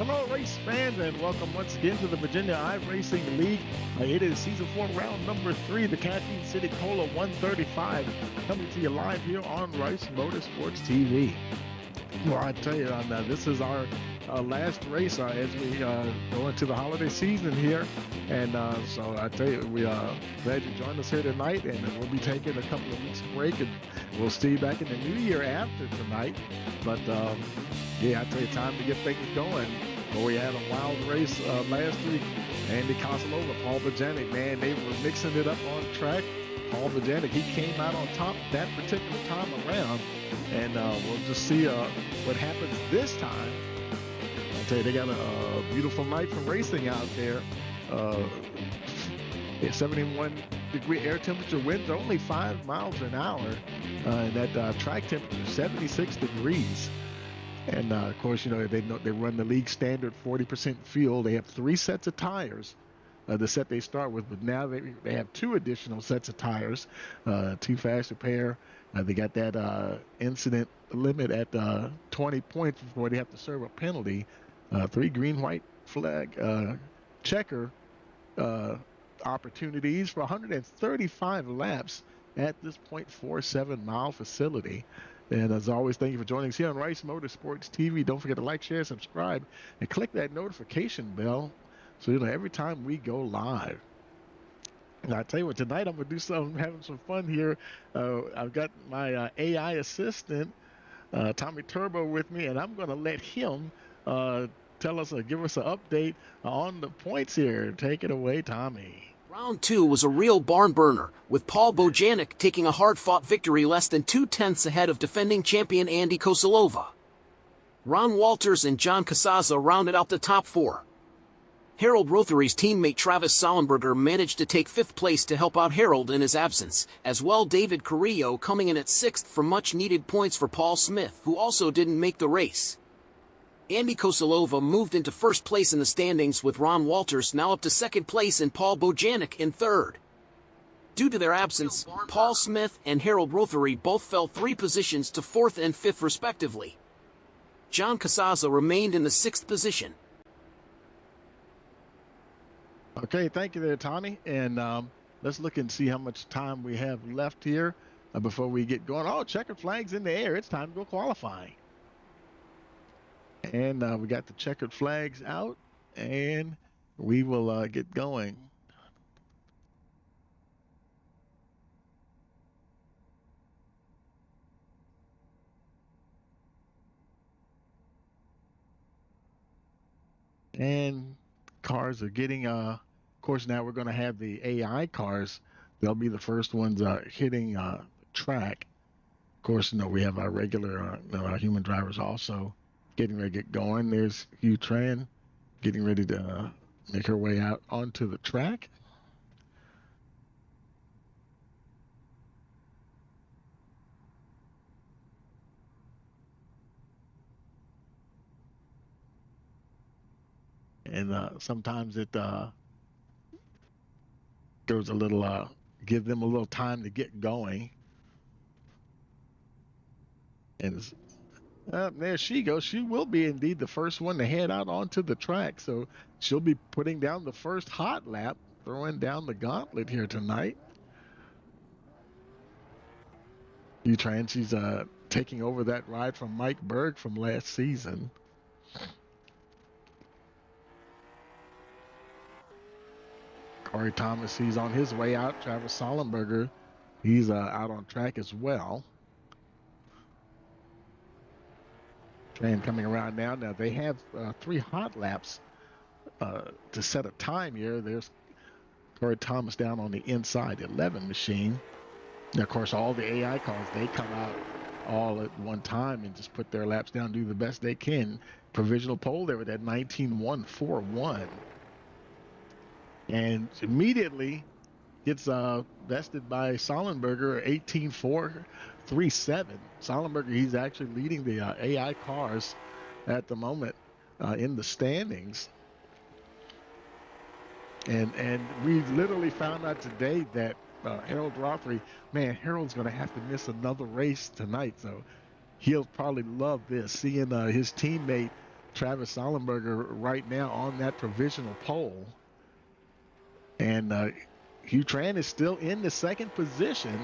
Hello, race fans, and welcome once again to the Virginia iRacing League. It is Season 4, Round number 3, the Caffeine City Cola 135, coming to you live here on Rice Motorsports TV. Well, I tell you, this is our last race as we go into the holiday season here. And so I tell you, we are glad you joined us here tonight, and we'll be taking a couple of weeks break, and we'll see you back in the new year after tonight. But yeah, I tell you, time to get things going. Well, we had a wild race last week. Andy Kosolova, Paul Bojanic, man, they were mixing it up on track. Paul Bojanic, he came out on top that particular time around, and we'll just see what happens this time. I'll tell you, they got a beautiful night for racing out there. 71-degree air temperature, winds only 5 miles an hour, and that track temperature 76 degrees. And of course, you know they run the league standard 40% fuel. They have 3 sets of tires. The set they start with, but now they have 2 additional sets of tires, 2 faster pair. They got that incident limit at 20 points before they have to serve a penalty. 3 green, white flag checker opportunities for 135 laps at this 0.47 mile facility. And as always, thank you for joining us here on Rice Motorsports TV. Don't forget to like, share, subscribe, and click that notification bell so you know every time we go live. And I tell you what, tonight I'm going to do something, having some fun here. I've got my AI assistant, Tommy Turbo, with me, and I'm going to let him tell us, give us an update on the points here. Take it away, Tommy. Round 2 was a real barn burner, with Paul Bojanic taking a hard-fought victory less than 2/10 ahead of defending champion Andy Kosolova. Ron Walters and John Casazza rounded out the top 4. Harold Rothery's teammate Travis Sollenberger managed to take 5th place to help out Harold in his absence, as well David Carrillo coming in at 6th for much-needed points for Paul Smith, who also didn't make the race. Andy Kosolova moved into 1st place in the standings, with Ron Walters now up to 2nd place and Paul Bojanic in 3rd. Due to their absence, Paul Smith and Harold Rothery both fell 3 positions to 4th and 5th respectively. John Casazza remained in the 6th position. Okay, thank you there, Tommy. And let's look and see how much time we have left here before we get going. Oh, checkered flags in the air. It's time to go qualifying. And we got the checkered flags out, and we will get going. And cars are getting, of course, now we're going to have the AI cars. They'll be the first ones hitting the track. Of course, you know, we have our regular human drivers also getting ready to get going. There's Hugh Tran getting ready to make her way out onto the track. And sometimes it goes a little, give them a little time to get going. And there she goes. She will be indeed the first one to head out onto the track. So she'll be putting down the first hot lap, throwing down the gauntlet here tonight. Utran, she's taking over that ride from Mike Berg from last season. Corey Thomas, he's on his way out. Travis Sollenberger, he's out on track as well. And coming around now. Now they have 3 hot laps to set a time here. There's Corey Thomas down on the inside 11 machine. Now, of course, all the AI cars, they come out all at one time and just put their laps down, do the best they can. Provisional pole there with that 19.141. And immediately gets bested by Sollenberger, 18.437. Sollenberger, he's actually leading the AI cars at the moment in the standings. And we literally found out today that Harold Rothery, man, Harold's going to have to miss another race tonight. So he'll probably love this, seeing his teammate Travis Sollenberger right now on that provisional pole. And Hugh Tran is still in the second position.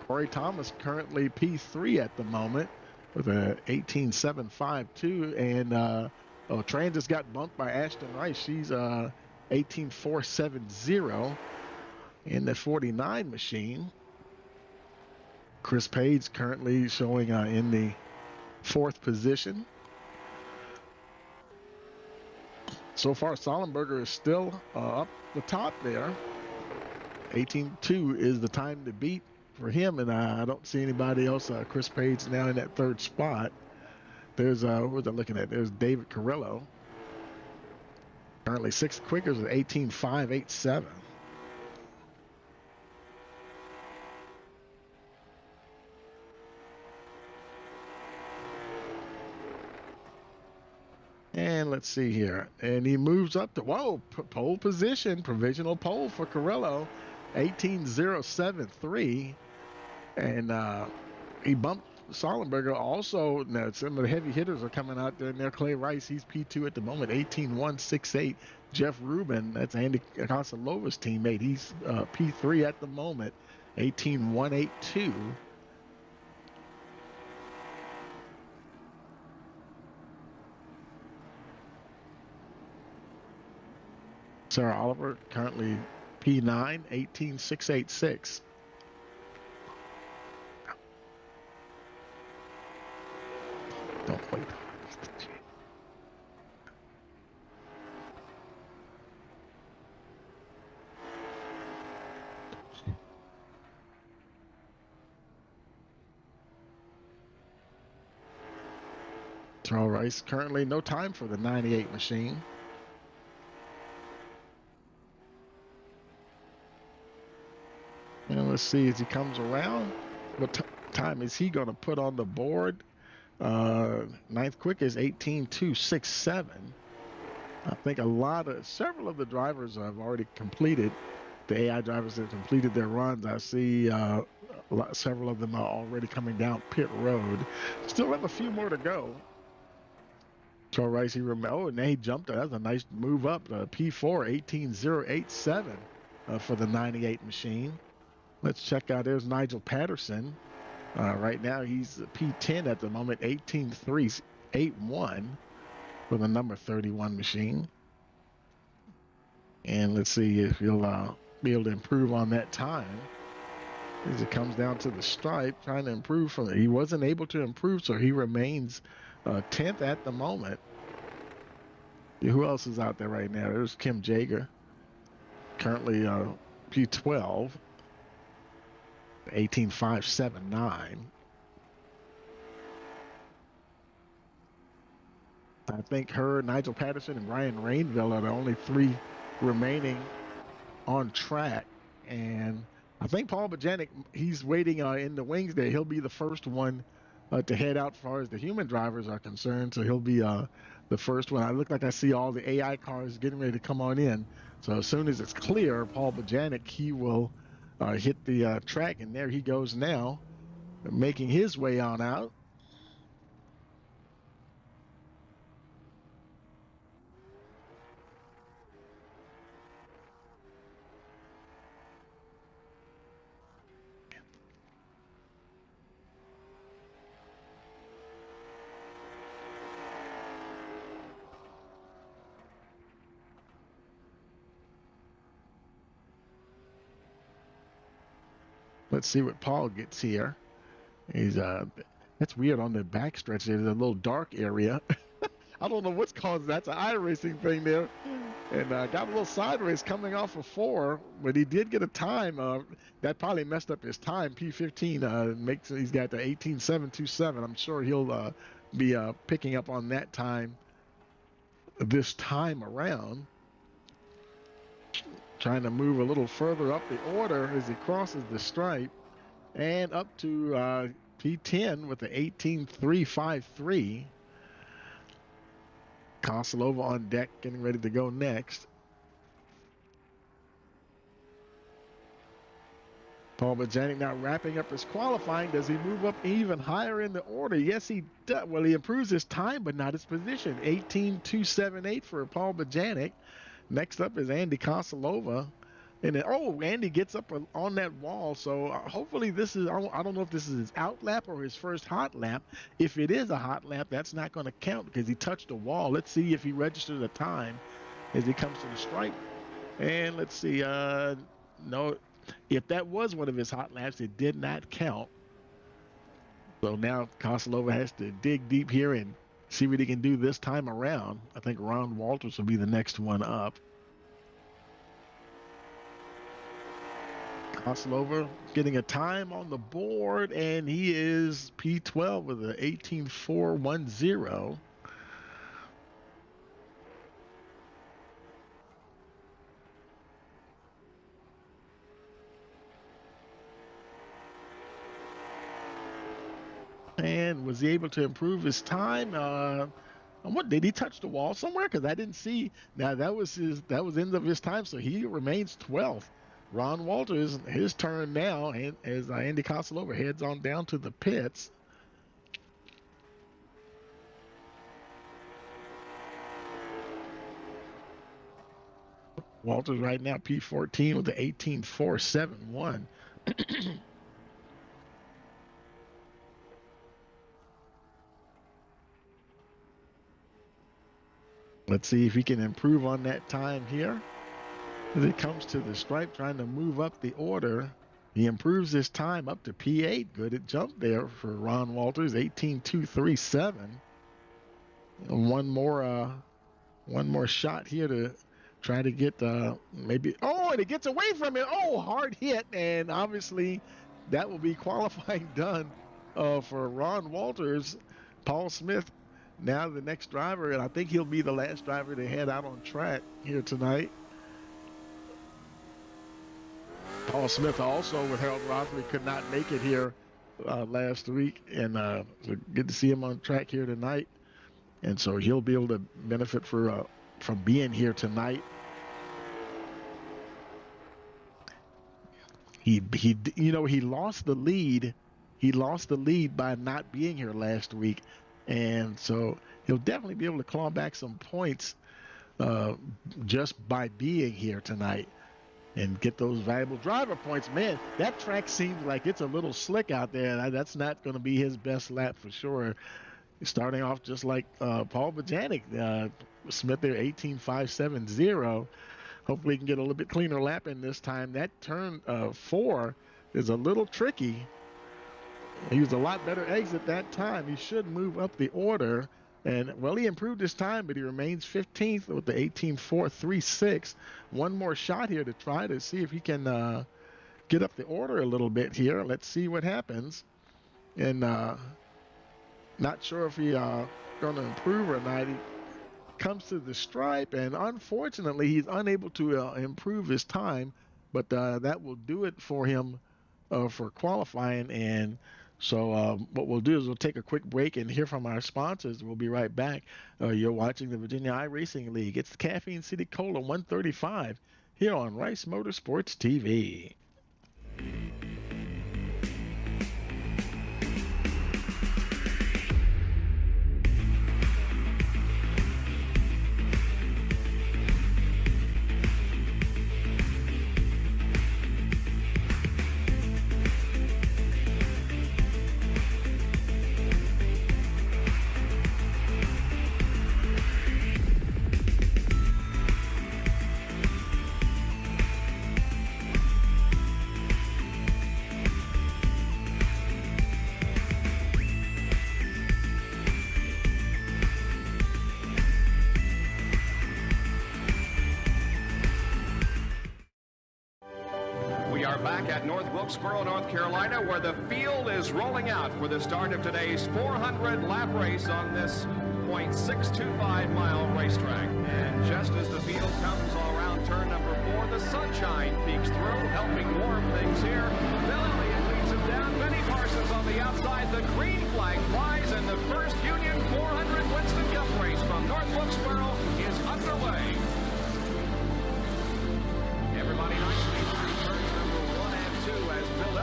Corey Thomas currently P3 at the moment with a 18.752. And Tran just got bumped by Ashton Rice. She's 18.470 in the 49 machine. Chris Page currently showing in the fourth position. So far, Sollenberger is still up the top there. 18.2 is the time to beat for him, and I don't see anybody else. Chris Page now in that third spot. There's, what was I looking at? There's David Carrillo. Currently sixth quickers at 18.587. And let's see here. And he moves up to, pole position, provisional pole for Carrillo, 18.073. And he bumped Sollenberger. Also, now some of the heavy hitters are coming out there in there. Clay Rice, he's P2 at the moment, 18.168. Jeff Rubin, that's Andy Kosalova's teammate. He's P3 at the moment, 18.182. Sarah Oliver currently P9, 18.686. Don't wait. Terrell Rice currently no time for the 98 machine. And let's see as he comes around, what time is he going to put on the board? Ninth quick is 18.267. I think several of the drivers have already completed. The AI drivers have completed their runs. I see several of them are already coming down pit road. Still have a few more to go. So Rice, and now he jumped. That's a nice move up. P4, 18.087 for the 98 machine. Let's check out. There's Nigel Patterson. Right now he's P10 at the moment, 18.381 for the number 31 machine. And let's see if he'll be able to improve on that time as it comes down to the stripe, trying to improve from it. He wasn't able to improve, so he remains 10th at the moment. Who else is out there right now? There's Kim Jager, currently P12. 18.579. I think Nigel Patterson, and Ryan Rainville are the only three remaining on track. And I think Paul Bojanic, he's waiting in the wings there. He'll be the first one to head out as far as the human drivers are concerned. So he'll be the first one. I look like I see all the AI cars getting ready to come on in. So as soon as it's clear, Paul Bojanic, he will hit the track, and there he goes now, making his way on out. Let's see what Paul gets here. He's that's weird on the backstretch. There's a little dark area. I don't know what's caused that. It's an iRacing thing there. And got a little sideways coming off of 4, but he did get a time. That probably messed up his time. P15 he's got the 18.727. I'm sure he'll be picking up on that time this time around. Trying to move a little further up the order as he crosses the stripe, and up to P10 with the 18.353. Kosalova on deck, getting ready to go next. Paul Bojanic now wrapping up his qualifying. Does he move up even higher in the order? Yes, he does. Well, he improves his time, but not his position. 18.278 for Paul Bojanic. Next up is Andy Kosalova. And then, Andy gets up on that wall. So hopefully this is, I don't know if this is his out lap or his first hot lap. If it is a hot lap, that's not going to count because he touched the wall. Let's see if he registers a time as he comes to the stripe. And let's see. No, if that was one of his hot laps, it did not count. So now Kosalova has to dig deep here and see what he can do this time around. I think Ron Walters will be the next one up. Kosalova getting a time on the board, and he is P12 with an 18.410. And was he able to improve his time? What did he touch the wall somewhere? Because I didn't see. Now that was end of his time, so he remains 12th. Ron Walters, his turn now, and as Andy Kosalova heads on down to the pits. Walters right now P14 with the 18.471. Let's see if he can improve on that time here. As it comes to the stripe, trying to move up the order. He improves his time up to P8. Good at jump there for Ron Walters, 18.237. And one more shot here to try to get maybe. Oh, and it gets away from it. Oh, hard hit, and obviously that will be qualifying done for Ron Walters. Paul Smith now the next driver, and I think he'll be the last driver to head out on track here tonight. Paul Smith also with Harold Rothman could not make it here last week, and so good to see him on track here tonight. And so he'll be able to benefit from being here tonight. He lost the lead. He lost the lead by not being here last week, and so he'll definitely be able to claw back some points just by being here tonight and get those valuable driver points. Man, that track seems like it's a little slick out there. That's not going to be his best lap for sure. Starting off just like Paul Bojanic, Smith there 18.570. Hopefully he can get a little bit cleaner lap in this time. That turn 4 is a little tricky. He was a lot better exit that time. He should move up the order. And, well, he improved his time, but he remains 15th with the 18.436. One more shot here to try to see if he can get up the order a little bit here. Let's see what happens. And not sure if he's going to improve or not. He comes to the stripe, and unfortunately, he's unable to improve his time. But that will do it for him for qualifying. And so what we'll do is we'll take a quick break and hear from our sponsors. We'll be right back. You're watching the Virginia iRacing League. It's the Caffeine City Cola 135 here on Rice Motorsports TV. Back at North Wilkesboro, North Carolina, where the field is rolling out for the start of today's 400-lap race on this 0.625-mile racetrack. And just as the field comes all around turn number 4, the sunshine peeks through, helping warm things here. Bill Elliott leads him down. Benny Parsons on the outside. The green flag flies, and the first Union 400 Winston Cup race from North Wilkesboro is underway. Everybody nicely through turns number 1 and 2 as Bill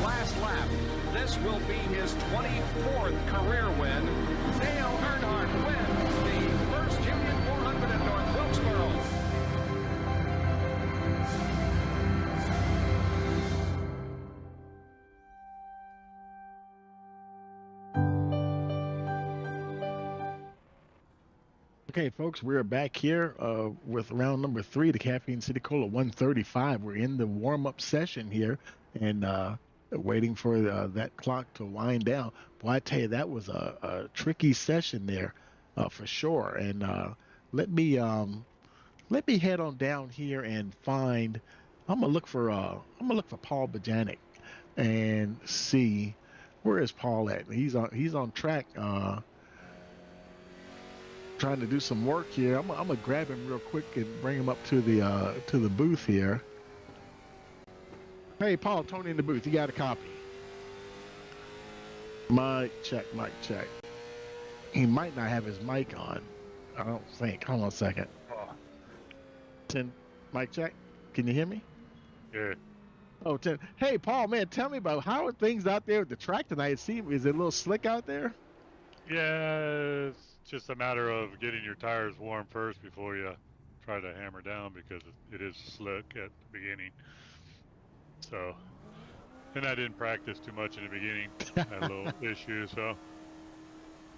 last lap. This will be his 24th career win. Dale Earnhardt wins the first Union 400 at North Wilkesboro. Okay, folks, we're back here with round number 3, the Caffeine City Cola 135. We're in the warm-up session here and waiting for that clock to wind down. Boy, I tell you, that was a tricky session there for sure. And let me head on down here and find. I'm gonna look for Paul Bojanic and see where is Paul at. He's on track. Trying to do some work here. I'm gonna grab him real quick and bring him up to the booth here. Hey, Paul, Tony in the booth. You got a copy? Mic check. He might not have his mic on. I don't think. Hold on a second. 10. Mic check. Can you hear me? Good. Oh, 10. Hey, Paul, man, tell me about how are things out there at the track tonight? Is it a little slick out there? Yeah, it's just a matter of getting your tires warm first before you try to hammer down, because it is slick at the beginning. So, and I didn't practice too much in the beginning. I had a little issue, so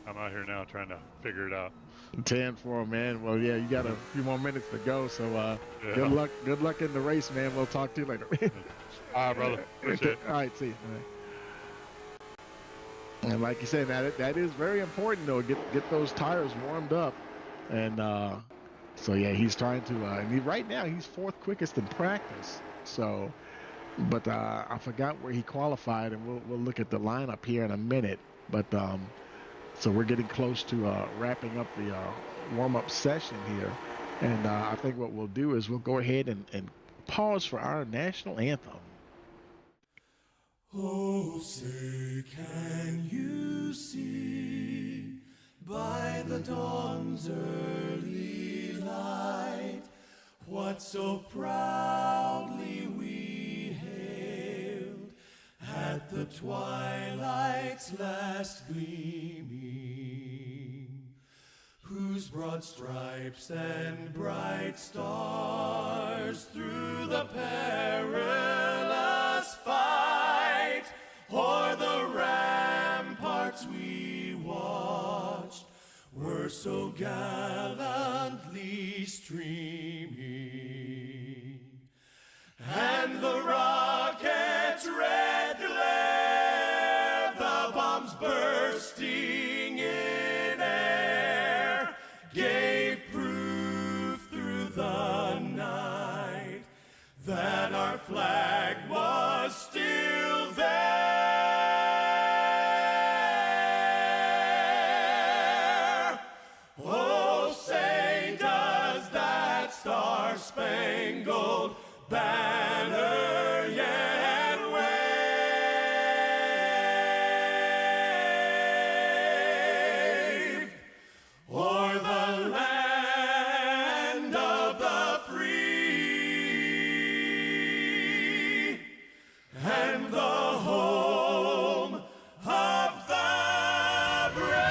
I'm out here now trying to figure it out. 10-4, man. Well, yeah, you got a few more minutes to go, so Yeah. Good luck in the race, man. We'll talk to you later. All right, brother. Appreciate it. All right, see you. And like you said, that is very important, though. Get those tires warmed up, and so yeah, he's trying to. Right now, he's 4th quickest in practice. So, but I forgot where he qualified, and we'll look at the lineup here in a minute. But so we're getting close to wrapping up the warm-up session here, and I think what we'll do is we'll go ahead and pause for our national anthem. Oh, say, can you see by the dawn's early light what so proudly we hailed at the twilight's last gleaming, whose broad stripes and bright stars through the perilous fight o'er the ramparts we watched were so gallantly streaming, and the rocket's red glare, the bombs bursting in air, gave proof through the night that our flag was still there. Oh, say, does that star-spangled banner yet wave o'er the land of the free and the home of the brave?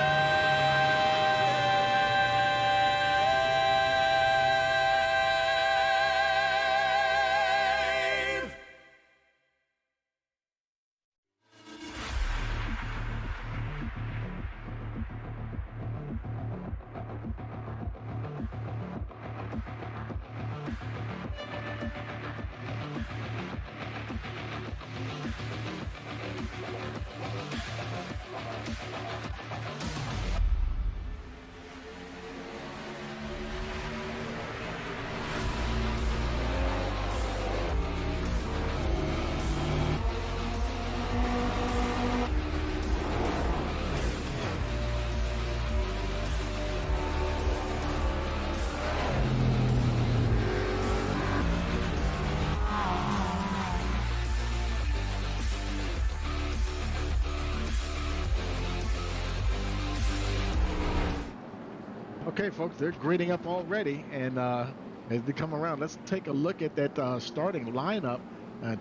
Okay, folks, they're grading up already, and as they come around, let's take a look at that starting lineup.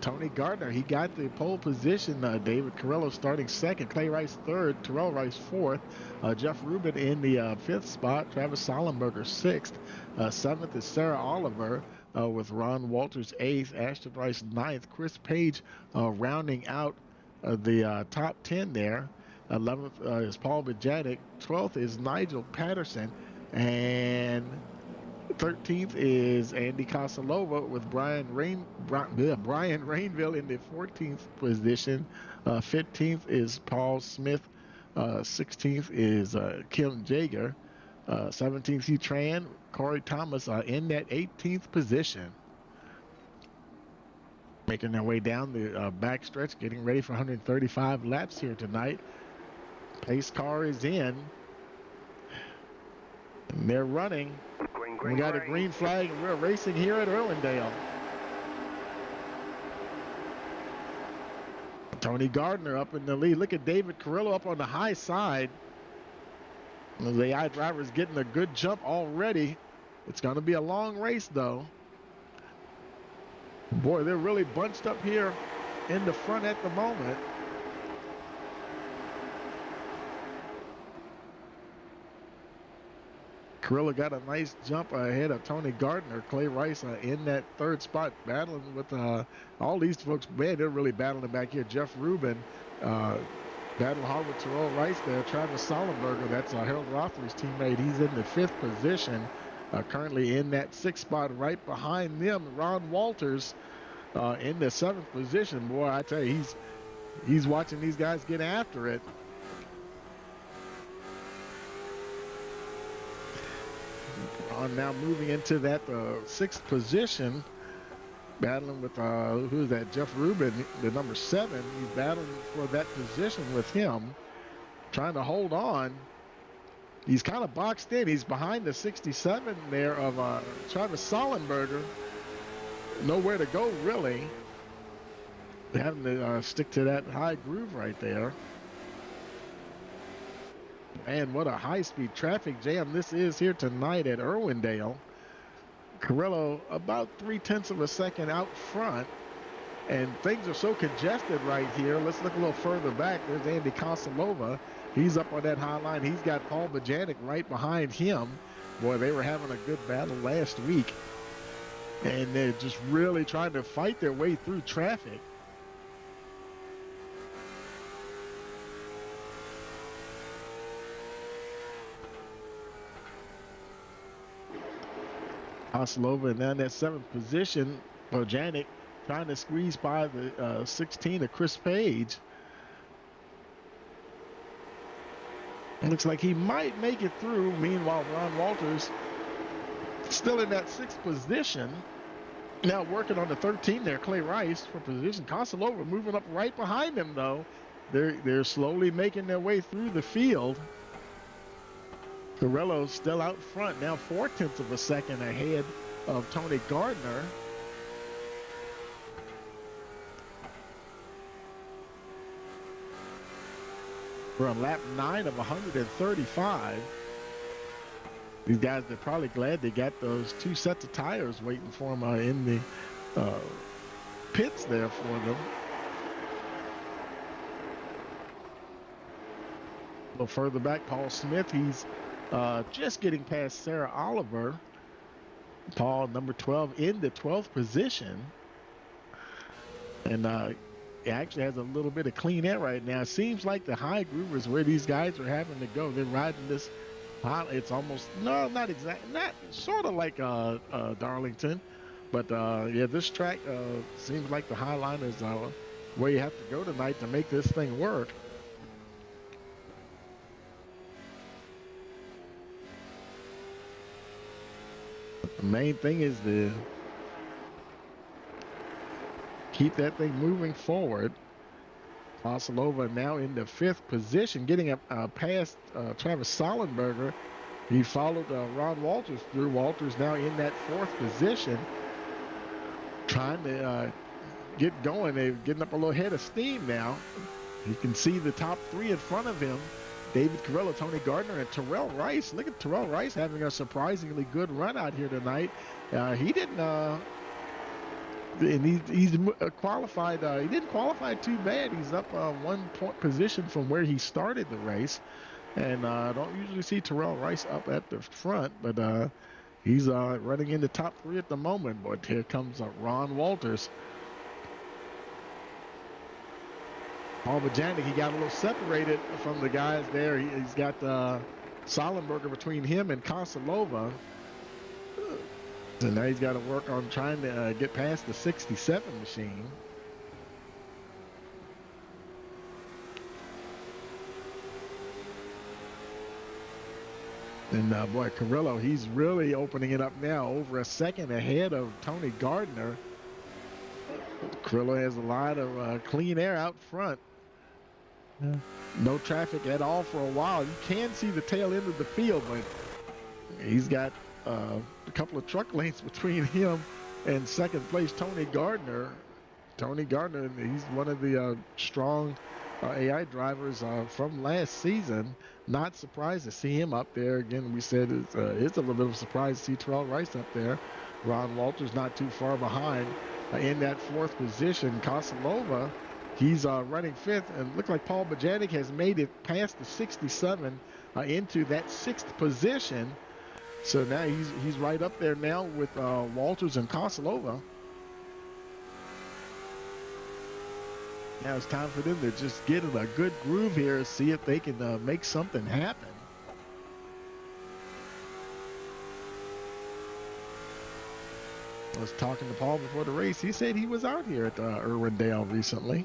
Tony Gardner, he got the pole position. David Carrillo starting second. Clay Rice third. Terrell Rice fourth. Jeff Rubin in the fifth spot. Travis Sollenberger sixth. Seventh is Sarah Oliver with Ron Walters eighth. Ashton Rice ninth. Chris Page rounding out the top 10 there. 11th is Paul Bajanic. 12th is Nigel Patterson. And 13th is Andy Kosalova with Brian Rainville in the 14th position. 15th is Paul Smith. 16th is Kim Jager. 17th Hugh Tran. Corey Thomas in that 18th position. Making their way down the backstretch, getting ready for 135 laps here tonight. Pace car is in. And they're running. We got a green flag, and we're racing here at Irwindale. Tony Gardner up in the lead. Look at David Carrillo up on the high side. The AI driver is getting a good jump already. It's going to be a long race, though. Boy, they're really bunched up here in the front at the moment. Carrillo got a nice jump ahead of Tony Gardner. Clay Rice in that third spot, battling with all these folks. Man, they're really battling back here. Jeff Rubin battling hard with Terrell Rice there. Travis Sollenberger, that's Harold Rothery's teammate. He's in the fifth position. Currently in that sixth spot right behind them. Ron Walters in the seventh position. Boy, I tell you, he's watching these guys get after it. Now moving into that sixth position, battling with who's that? Jeff Rubin, the number 7. He's battling for that position with him, trying to hold on. He's kind of boxed in. He's behind the 67 there of Travis Sollenberger. Nowhere to go, really. Having to stick to that high groove right there. And what a high-speed traffic jam this is here tonight at Irwindale. Carrillo about 0.3 of a second out front. And things are so congested right here. Let's look a little further back. There's Andy Kosalova. He's up on that high line. He's got Paul Bajanic right behind him. Boy, they were having a good battle last week. And they're just really trying to fight their way through traffic. Kosalova and then that 7th position. Bojanic trying to squeeze by the 16 of Chris Page. It looks like he might make it through. Meanwhile, Ron Walters still in that 6th position. Now working on the 13 there, Clay Rice for position. Kosalova moving up right behind him, though. They're slowly making their way through the field. Carrillo still out front, now 0.4 of a second ahead of Tony Gardner. We're on lap 9 of 135. These guys, they're probably glad they got those 2 sets of tires waiting for them in the pits there for them. A little further back, Paul Smith, he's just getting past Sarah Oliver. Paul, number 12, in the 12th position. And he actually has a little bit of clean air right now. It seems like the high groove is where these guys are having to go. They're riding this, it's almost, no, not exactly, not sort of like Darlington. But yeah, this track seems like the High Line is where you have to go tonight to make this thing work. The main thing is to keep that thing moving forward. Kosalova now in the 5th position, getting past Travis Sollenberger. He followed Ron Walters through. Walters now in that 4th position, trying to get going. They're getting up a little head of steam now. You can see the top 3 in front of him. David Carrillo, Tony Gardner, and Terrell Rice. Look at Terrell Rice having a surprisingly good run out here tonight. He didn't and he's qualified. He didn't qualify too bad. He's up 1 point position from where he started the race. And I don't usually see Terrell Rice up at the front, but he's running in the top 3 at the moment. But here comes Ron Walters. Paul Bojanic, he got a little separated from the guys there. He's got Sollenberger between him and Kosilova. So now he's got to work on trying to get past the 67 machine. And boy, Carrillo, he's really opening it up now, over a second ahead of Tony Gardner. Carrillo has a lot of clean air out front. No traffic at all for a while. You can see the tail end of the field, but he's got a couple of truck lengths between him and second place Tony Gardner. Tony Gardner, he's one of the strong AI drivers from last season. Not surprised to see him up there. Again, we said it's a little bit of a surprise to see Terrell Rice up there. Ron Walters not too far behind in that 4th position. Kosilova, he's running 5th, and look like Paul Bojanic has made it past the 67 into that 6th position. So now he's right up there now with Walters and Kosilova. Now it's time for them to just get in a good groove here, see if they can make something happen. I was talking to Paul before the race. He said he was out here at Irwindale recently.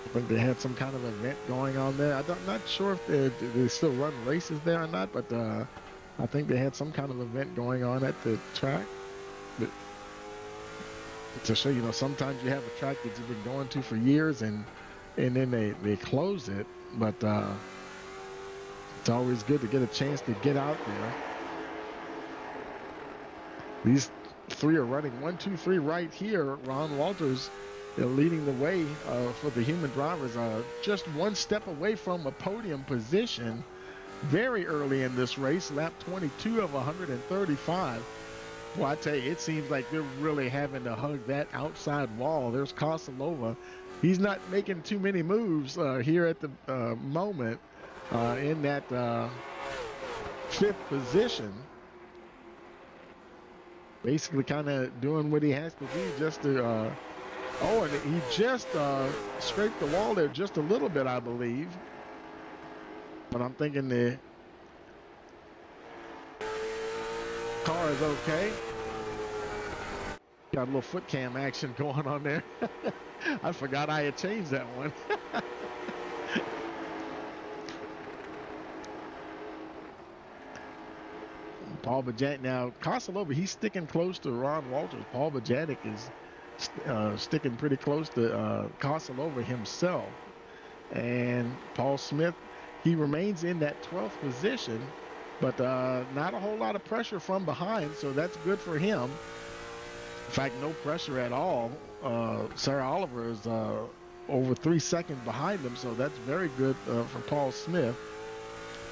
I think they had some kind of event going on there. I'm not sure if they still run races there or not, but I think they had some kind of event going on at the track. But to show, sometimes you have a track that you've been going to for years, and then they close it. But it's always good to get a chance to get out there. These 3 are running 1, 2, 3 right here. Ron Walters leading the way for the human drivers, just 1 step away from a podium position very early in this race, lap 22 of 135. Well, I tell you, it seems like they're really having to hug that outside wall. There's Kosilova. He's not making too many moves here at the moment in that 5th position. Basically kind of doing what he has to do just to, and he just scraped the wall there just a little bit, I believe. But I'm thinking the car is okay. Got a little foot cam action going on there. I forgot I had changed that one. Paul Bojanic, now Kosilova, he's sticking close to Ron Walters. Paul Bojanic is sticking pretty close to Kosilova himself. And Paul Smith, he remains in that 12th position, but not a whole lot of pressure from behind, so that's good for him. In fact, no pressure at all. Sarah Oliver is over 3 seconds behind him, so that's very good for Paul Smith.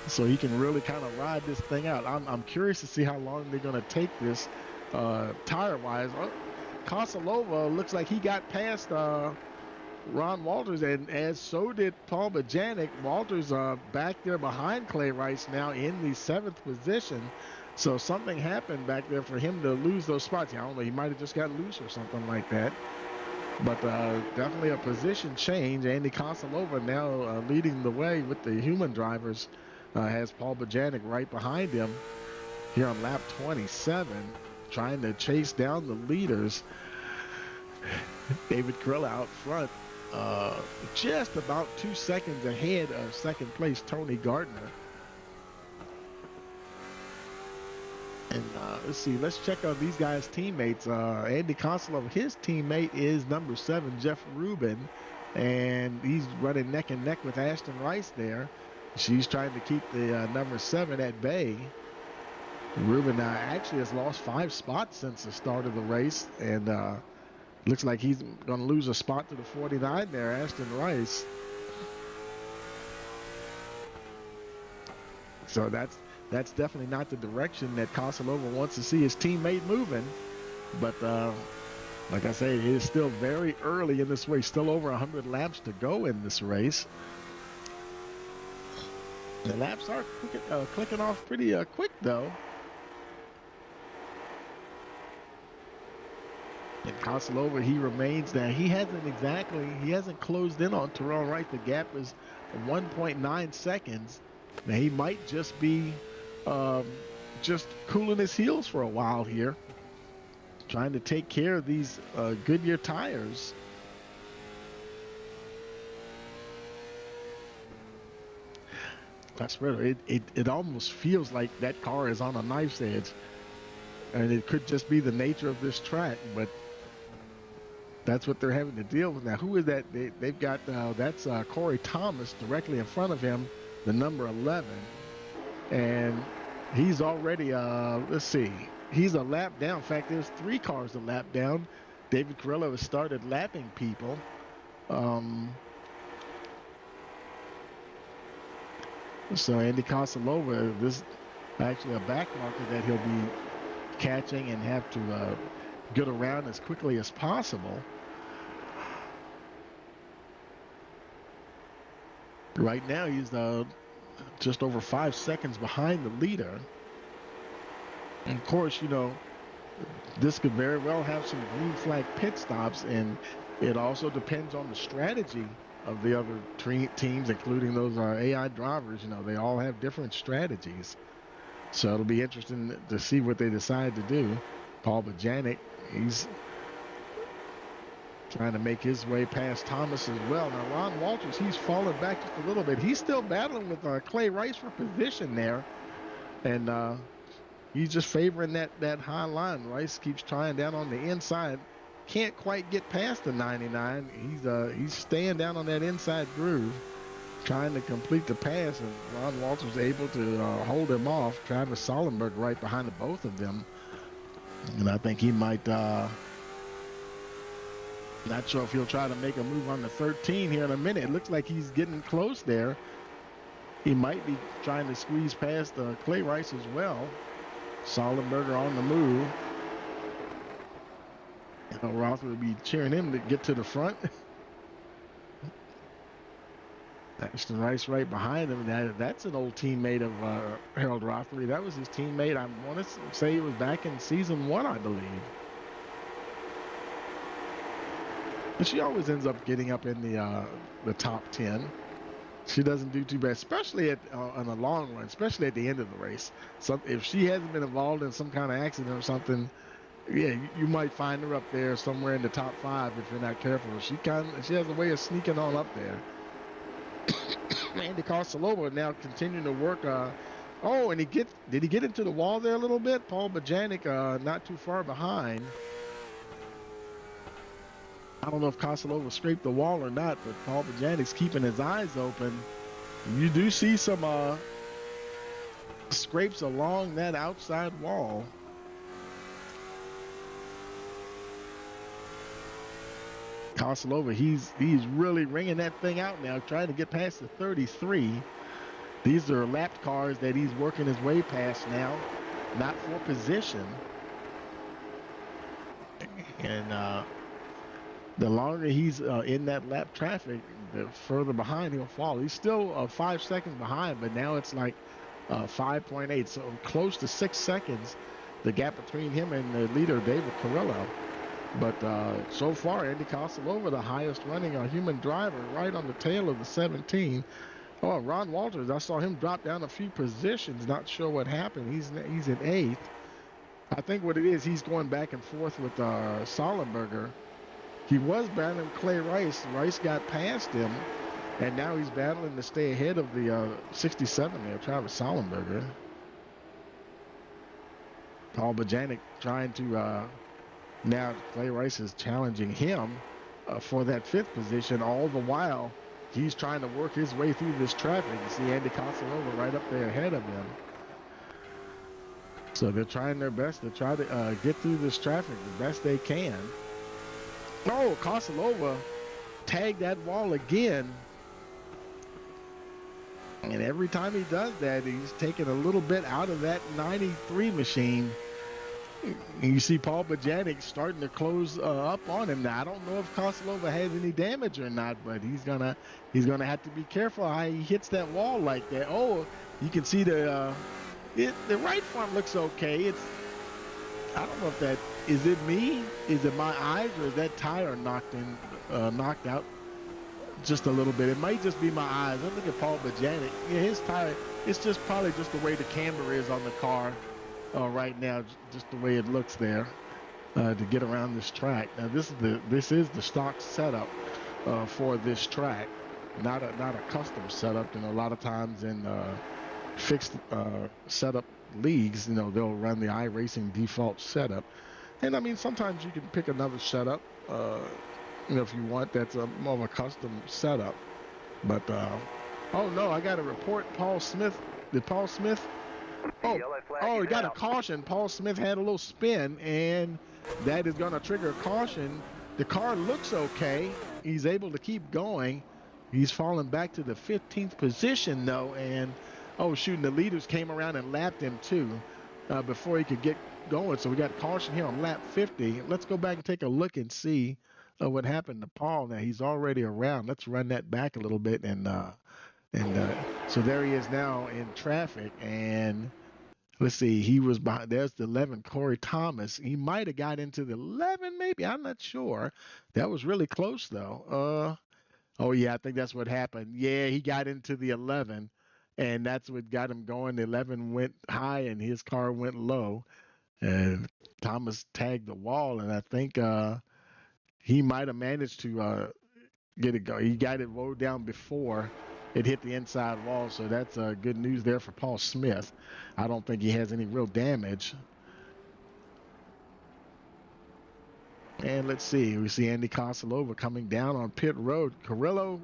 So he can really kind of ride this thing out. I'm curious to see how long they're going to take this tire-wise. Kosilova looks like he got past Ron Walters, and as so did Paul Bojanic. Walters back there behind Clay Rice now in the 7th position. So something happened back there for him to lose those spots. I don't know, he might have just got loose or something like that. But definitely a position change. Andy Kosilova now leading the way with the human drivers. Has Paul Bojanic right behind him here on lap 27, trying to chase down the leaders. David Carrillo out front, just about 2 seconds ahead of second place Tony Gardner. And let's see, let's check on these guys' teammates. Andy Kosilova, his teammate is number 7, Jeff Rubin, and he's running neck and neck with Ashton Rice there. She's trying to keep the number 7 at bay. Rubin actually has lost 5 spots since the start of the race, and looks like he's going to lose a spot to the 49 there, Ashton Rice. So that's definitely not the direction that Kosilova wants to see his teammate moving. But like I say, it is still very early in this race. Still over 100 laps to go in this race. The laps are clicking off pretty quick, though. And Koslova, he remains there. He hasn't closed in on Terrell Wright. The gap is 1.9 seconds. Now, he might just be just cooling his heels for a while here, trying to take care of these Goodyear tires. That's right. It almost feels like that car is on a knife's edge. And it could just be the nature of this track, but that's what they're having to deal with now. Who is that? They've got, that's Corey Thomas directly in front of him, the number 11. And he's already, let's see, he's a lap down. In fact, there's 3 cars a lap down. David Carrillo has started lapping people. So Andy Kosalova, this actually a back marker that he'll be catching and have to get around as quickly as possible. Right now, he's just over 5 seconds behind the leader. And of course, you know, this could very well have some green flag pit stops, and it also depends on the strategy of the other teams, including those AI drivers. You know, they all have different strategies. So it'll be interesting to see what they decide to do. Paul Bojanic, he's trying to make his way past Thomas as well. Now, Ron Walters, he's fallen back just a little bit. He's still battling with Clay Rice for position there. And he's just favoring that high line. Rice keeps trying down on the inside. Can't quite get past the 99. He's staying down on that inside groove, trying to complete the pass, and Ron Walters able to hold him off. Travis Sollenberg right behind the both of them. And I think he might, not sure if he'll try to make a move on the 13 here in a minute. It looks like he's getting close there. He might be trying to squeeze past Clay Rice as well. Sollenberger on the move. You know, Roth would be cheering him to get to the front. Ashton Rice right behind him. That's an old teammate of Harold Rothery. That was his teammate. I want to say it was back in season 1, I believe. But she always ends up getting up in the top 10. She doesn't do too bad, especially on a long run, especially at the end of the race. So if she hasn't been involved in some kind of accident or something, yeah, you might find her up there somewhere in the top 5 if you're not careful. She has a way of sneaking on up there. Andy Kosalova now continuing to work. And did he get into the wall there a little bit? Paul Bojanic not too far behind. I don't know if Kosalova scraped the wall or not, but Paul Bojanic's keeping his eyes open. You do see some scrapes along that outside wall. Kosalova, he's really ringing that thing out now, trying to get past the 33. These are lapped cars that he's working his way past now, not for position. And the longer he's in that lap traffic, the further behind he'll fall. He's still 5 seconds behind, but now it's like 5.8, so close to 6 seconds, the gap between him and the leader, David Carrillo. But so far, Andy Kosalova, the highest running human driver, right on the tail of the 17. Oh, Ron Walters, I saw him drop down a few positions. Not sure what happened. He's in 8th. I think what it is, he's going back and forth with Sollenberger. He was battling Clay Rice. Rice got past him, and now he's battling to stay ahead of the 67 there, Travis Sollenberger. Paul Bojanic trying to... Now Clay Rice is challenging him for that 5th position. All the while, he's trying to work his way through this traffic. You see Andy Kosalova right up there ahead of him. So they're trying their best to try to get through this traffic the best they can. Oh, Kosalova tagged that wall again. And every time he does that, he's taking a little bit out of that 93 machine. You see Paul Bojanic starting to close up on him now. I don't know if Koslova has any damage or not, but he's gonna have to be careful how he hits that wall like that. Oh, you can see the right front looks okay. I don't know if that is it me, is it my eyes, or is that tire knocked out just a little bit? It might just be my eyes. Look at Paul Bojanic. Yeah, his tire. It's just probably just the way the camber is on the car. Right now, just the way it looks there to get around this track. Now this is the stock setup for this track, not a custom setup. A lot of times in fixed setup leagues, they'll run the iRacing default setup, and I mean sometimes you can pick another setup, if you want. That's more of a custom setup. But oh no, I got to report Paul Smith. Did Paul Smith? Oh, he got a caution. Paul Smith had a little spin, and that is going to trigger a caution. The car looks okay. He's able to keep going. He's fallen back to the 15th position, though, and, oh, shoot, and the leaders came around and lapped him, too, before he could get going. So we got caution here on lap 50. Let's go back and take a look and see what happened to Paul. Now, he's already around. Let's run that back a little bit, and so there he is now in traffic, and let's see, he was behind. There's the 11, Corey Thomas. He might have got into the 11, maybe. I'm not sure. That was really close, though. Oh, yeah, I think that's what happened. Yeah, he got into the 11, and that's what got him going. The 11 went high, and his car went low, and Thomas tagged the wall, and I think he might have managed to get it going. He got it rolled down before it hit the inside wall, so that's good news there for Paul Smith. I don't think he has any real damage. And let's see. We see Andy Koslova coming down on pit road. Carrillo,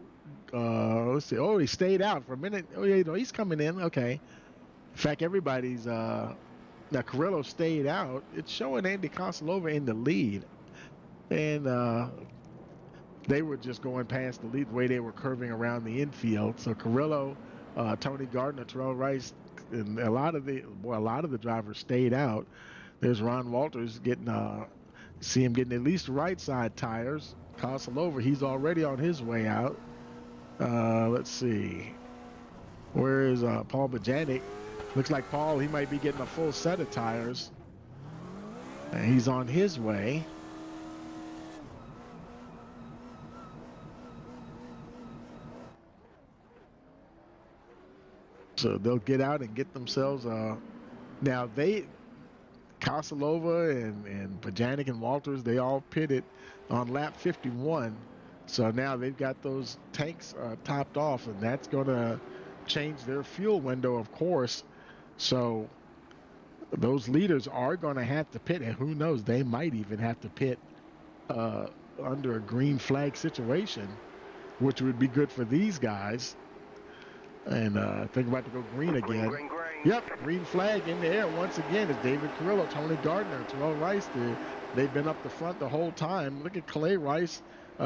let's see. Oh, he stayed out for a minute. Oh, yeah, no, he's coming in. Okay. In fact, everybody's now Carrillo stayed out. It's showing Andy Koslova in the lead. And they were just going past the lead the way they were curving around the infield. So Carrillo, Tony Gardner, Terrell Rice, and a lot of the drivers stayed out. There's Ron Walters see him getting at least right side tires. Koslova, he's already on his way out. Let's see. Where is Paul Bojanic? Looks like Paul, he might be getting a full set of tires. And he's on his way. So they'll get out and get themselves now Koslova and Bojanic and Walters, they all pitted on lap 51. So now they've got those tanks topped off, and that's going to change their fuel window, of course. So those leaders are going to have to pit, and who knows, they might even have to pit under a green flag situation, which would be good for these guys. And I think about to go green again. Green. Yep, green flag in the air once again is David Carrillo, Tony Gardner, Terrell Rice. They've been up the front the whole time. Look at Clay Rice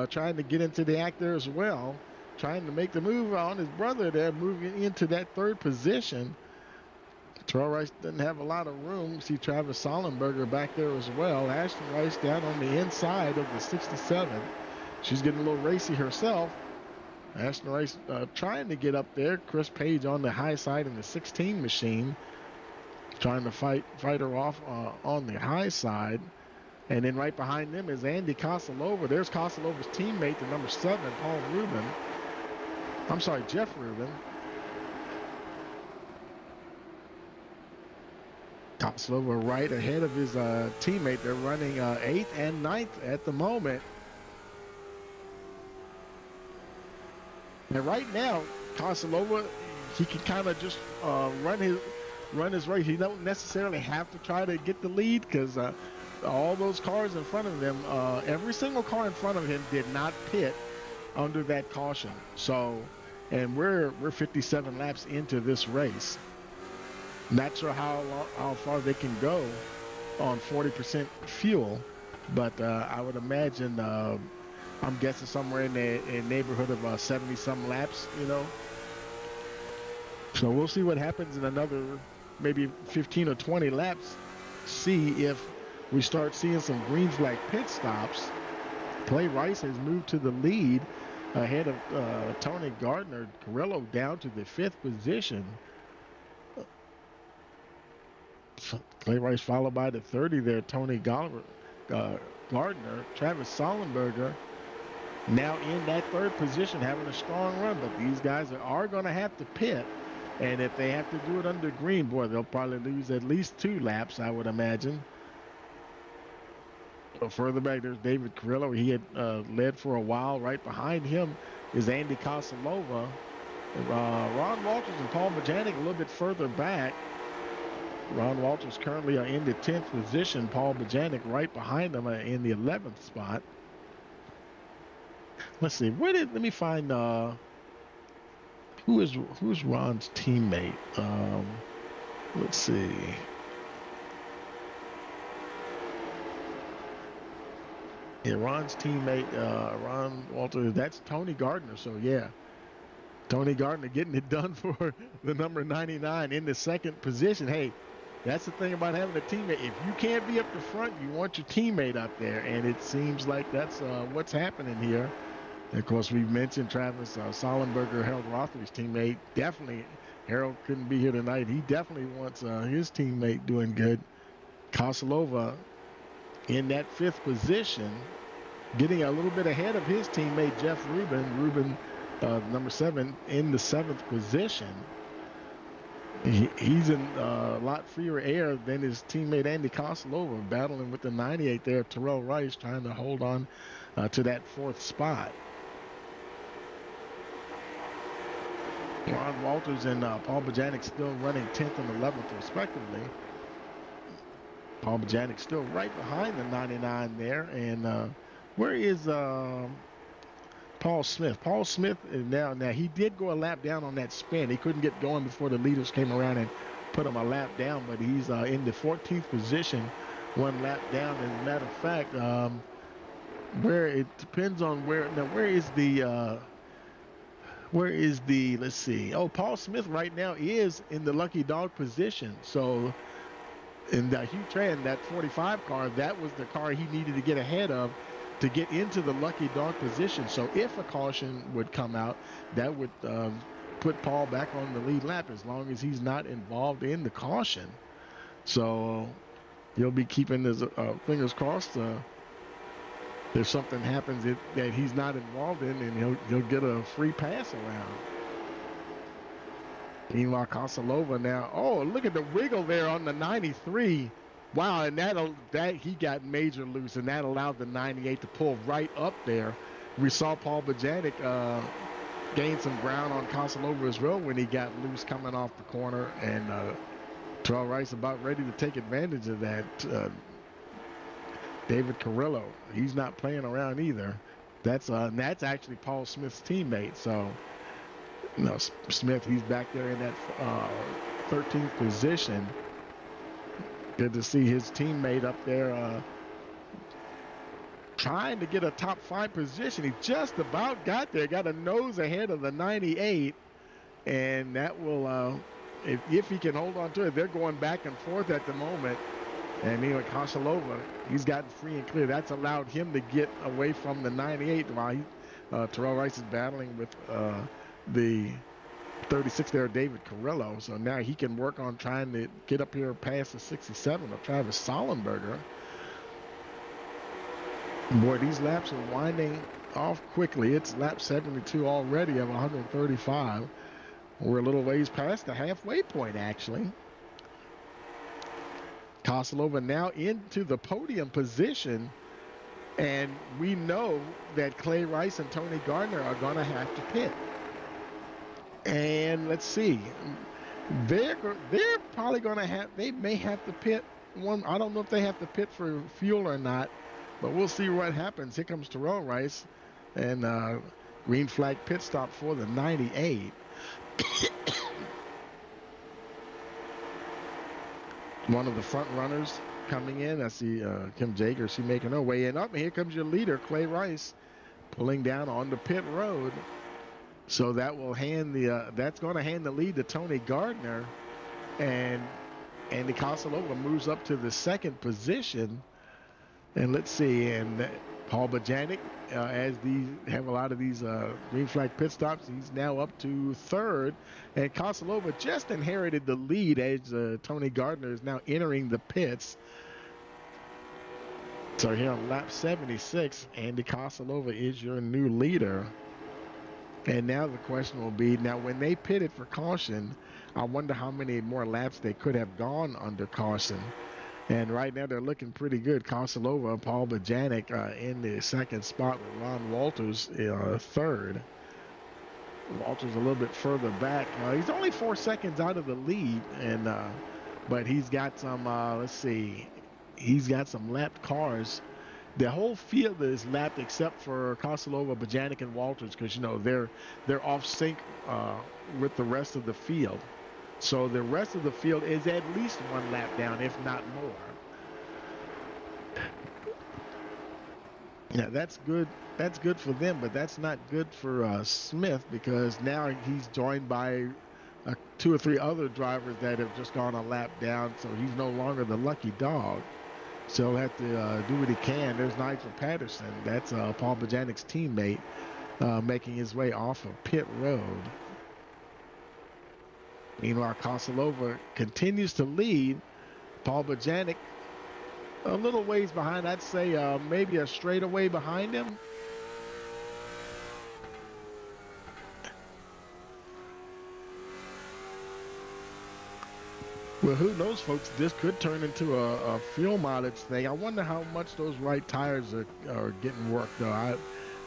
trying to get into the act there as well, trying to make the move on his brother there, moving into that third position. Terrell Rice doesn't have a lot of room. See Travis Sollenberger back there as well. Ashton Rice down on the inside of the 67. She's getting a little racy herself. Ashton Rice trying to get up there. Chris Page on the high side in the 16 machine, trying to fight her off on the high side. And then right behind them is Andy Koslova. There's Koslova's teammate, the number 7, Paul Rubin. I'm sorry, Jeff Rubin. Koslova right ahead of his teammate. They're running 8th and 9th at the moment. And right now, Koslova, he can kind of just run his race. He don't necessarily have to try to get the lead because all those cars in front of them, every single car in front of him did not pit under that caution. So, and we're 57 laps into this race. Not sure how far they can go on 40% fuel, but I would imagine. I'm guessing somewhere in the neighborhood of 70-some laps, So we'll see what happens in another maybe 15 or 20 laps. See if we start seeing some green flag pit stops. Clay Rice has moved to the lead ahead of Tony Gardner. Carrillo down to the 5th position. Clay Rice followed by the 30 there, Tony Gardner. Travis Sollenberger now in that 3rd position, having a strong run, but these guys are going to have to pit. And if they have to do it under green, boy, they'll probably lose at least 2 laps, I would imagine. So further back, there's David Carrillo. He had led for a while. Right behind him is Andy Kosalova. Ron Walters and Paul Bojanic a little bit further back. Ron Walters currently in the 10th position. Paul Bojanic right behind him in the 11th spot. Let's see. Let me find who's Ron's teammate. Let's see. Yeah, Ron's teammate, Ron Walters, that's Tony Gardner. So, yeah, Tony Gardner getting it done for the number 99 in the 2nd position. Hey, that's the thing about having a teammate. If you can't be up the front, you want your teammate up there, and it seems like that's what's happening here. And of course, we've mentioned Travis Sollenberger, Harold Rothry's teammate. Definitely, Harold couldn't be here tonight. He definitely wants his teammate doing good. Kosalova in that 5th position, getting a little bit ahead of his teammate Jeff Rubin. Rubin, number 7, in the 7th position. He's in a lot freer air than his teammate Andy Kosalova, battling with the 98 there. Terrell Rice trying to hold on to that 4th spot. Ron Walters and Paul Bojanic still running 10th and 11th respectively. Paul Bojanic still right behind the 99 there. And where is Paul Smith? Paul Smith is now he did go a lap down on that spin. He couldn't get going before the leaders came around and put him a lap down, but he's in the 14th position, 1 lap down. As a matter of fact, where it depends on where is the let's see. Oh, Paul Smith right now is in the lucky dog position. So in the Hugh Tran, that 45 car, that was the car he needed to get ahead of to get into the lucky dog position. So if a caution would come out, that would put Paul back on the lead lap as long as he's not involved in the caution. So he'll be keeping his fingers crossed. If something happens that he's not involved in, and he'll get a free pass around. Meanwhile, Kosalova now. Oh, look at the wiggle there on the 93. Wow, and that he got major loose, and that allowed the 98 to pull right up there. We saw Paul Bojanic gain some ground on Kosalova as well when he got loose coming off the corner, and Terrell Rice about ready to take advantage of that. David Carrillo, he's not playing around either. That's actually Paul Smith's teammate. So, Smith, he's back there in that 13th position. Good to see his teammate up there trying to get a top 5 position. He just about got there, got a nose ahead of the 98, and that will, if he can hold on to it, they're going back and forth at the moment. And Kosalova, he's gotten free and clear. That's allowed him to get away from the 98 while Terrell Rice is battling with the 36 there, David Carrillo. So now he can work on trying to get up here past the 67 of Travis Sollenberger. Boy, these laps are winding off quickly. It's lap 72 already of 135. We're a little ways past the halfway point, actually. Kosalova now into the podium position, and we know that Clay Rice and Tony Gardner are going to have to pit. And let's see, they're probably going to they may have to pit one. I don't know if they have to pit for fuel or not, but we'll see what happens. Here comes Terrell Rice, and green flag pit stop for the 98. One of the front runners coming in. I see Kim Jager. She's making her way in. Up, and here comes your leader, Clay Rice, pulling down on the pit road. So that will that's going to hand the lead to Tony Gardner, and Andy Kosalova moves up to the 2nd position. And let's see, and Paul Bojanic, as these have a lot of these green flag pit stops, he's now up to third. And Kosilova just inherited the lead as Tony Gardner is now entering the pits. So here on lap 76, Andy Kosilova is your new leader. And now the question will be, now when they pitted for caution, I wonder how many more laps they could have gone under caution. And right now they're looking pretty good. Kosilova and Paul Bojanic in the second spot with Ron Walters third. Walters a little bit further back. He's only 4 seconds out of the lead, and but he's got some, let's see, he's got some lapped cars. The whole field is lapped except for Kosilova, Bojanic, and Walters, because, you know, they're off sync with the rest of the field. So the rest of the field is at least one lap down, if not more. Yeah, that's good. That's good for them, but that's not good for Smith, because now he's joined by 2 or 3 other drivers that have just gone a lap down, so he's no longer the lucky dog. So he'll have to do what he can. There's Nigel Patterson. That's Paul Bojanic's teammate, making his way off of pit road. Meanwhile, Kosilova continues to lead. Paul Bojanic a little ways behind. I'd say maybe a straightaway behind him. Well, who knows, folks? This could turn into a fuel mileage thing. I wonder how much those right tires are getting worked, though.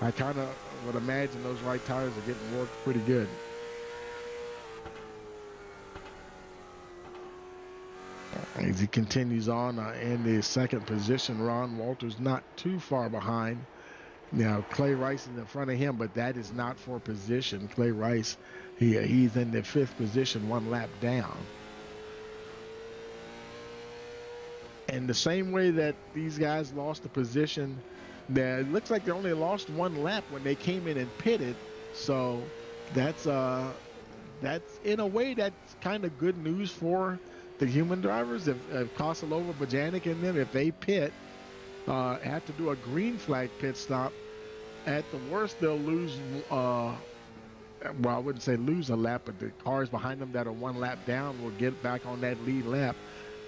I kind of would imagine those right tires are getting worked pretty good. As he continues on in the second position, Ron Walters not too far behind. Now, Clay Rice is in front of him, but that is not for position. Clay Rice, he's in the 5th position, 1 lap down. And the same way that these guys lost the position, it looks like they only lost 1 lap when they came in and pitted. So that's in a way that's kind of good news for the human drivers. If Kosilova, Bojanic, and them, if they pit, have to do a green flag pit stop, at the worst they'll lose, well, I wouldn't say lose a lap, but the cars behind them that are 1 lap down will get back on that lead lap,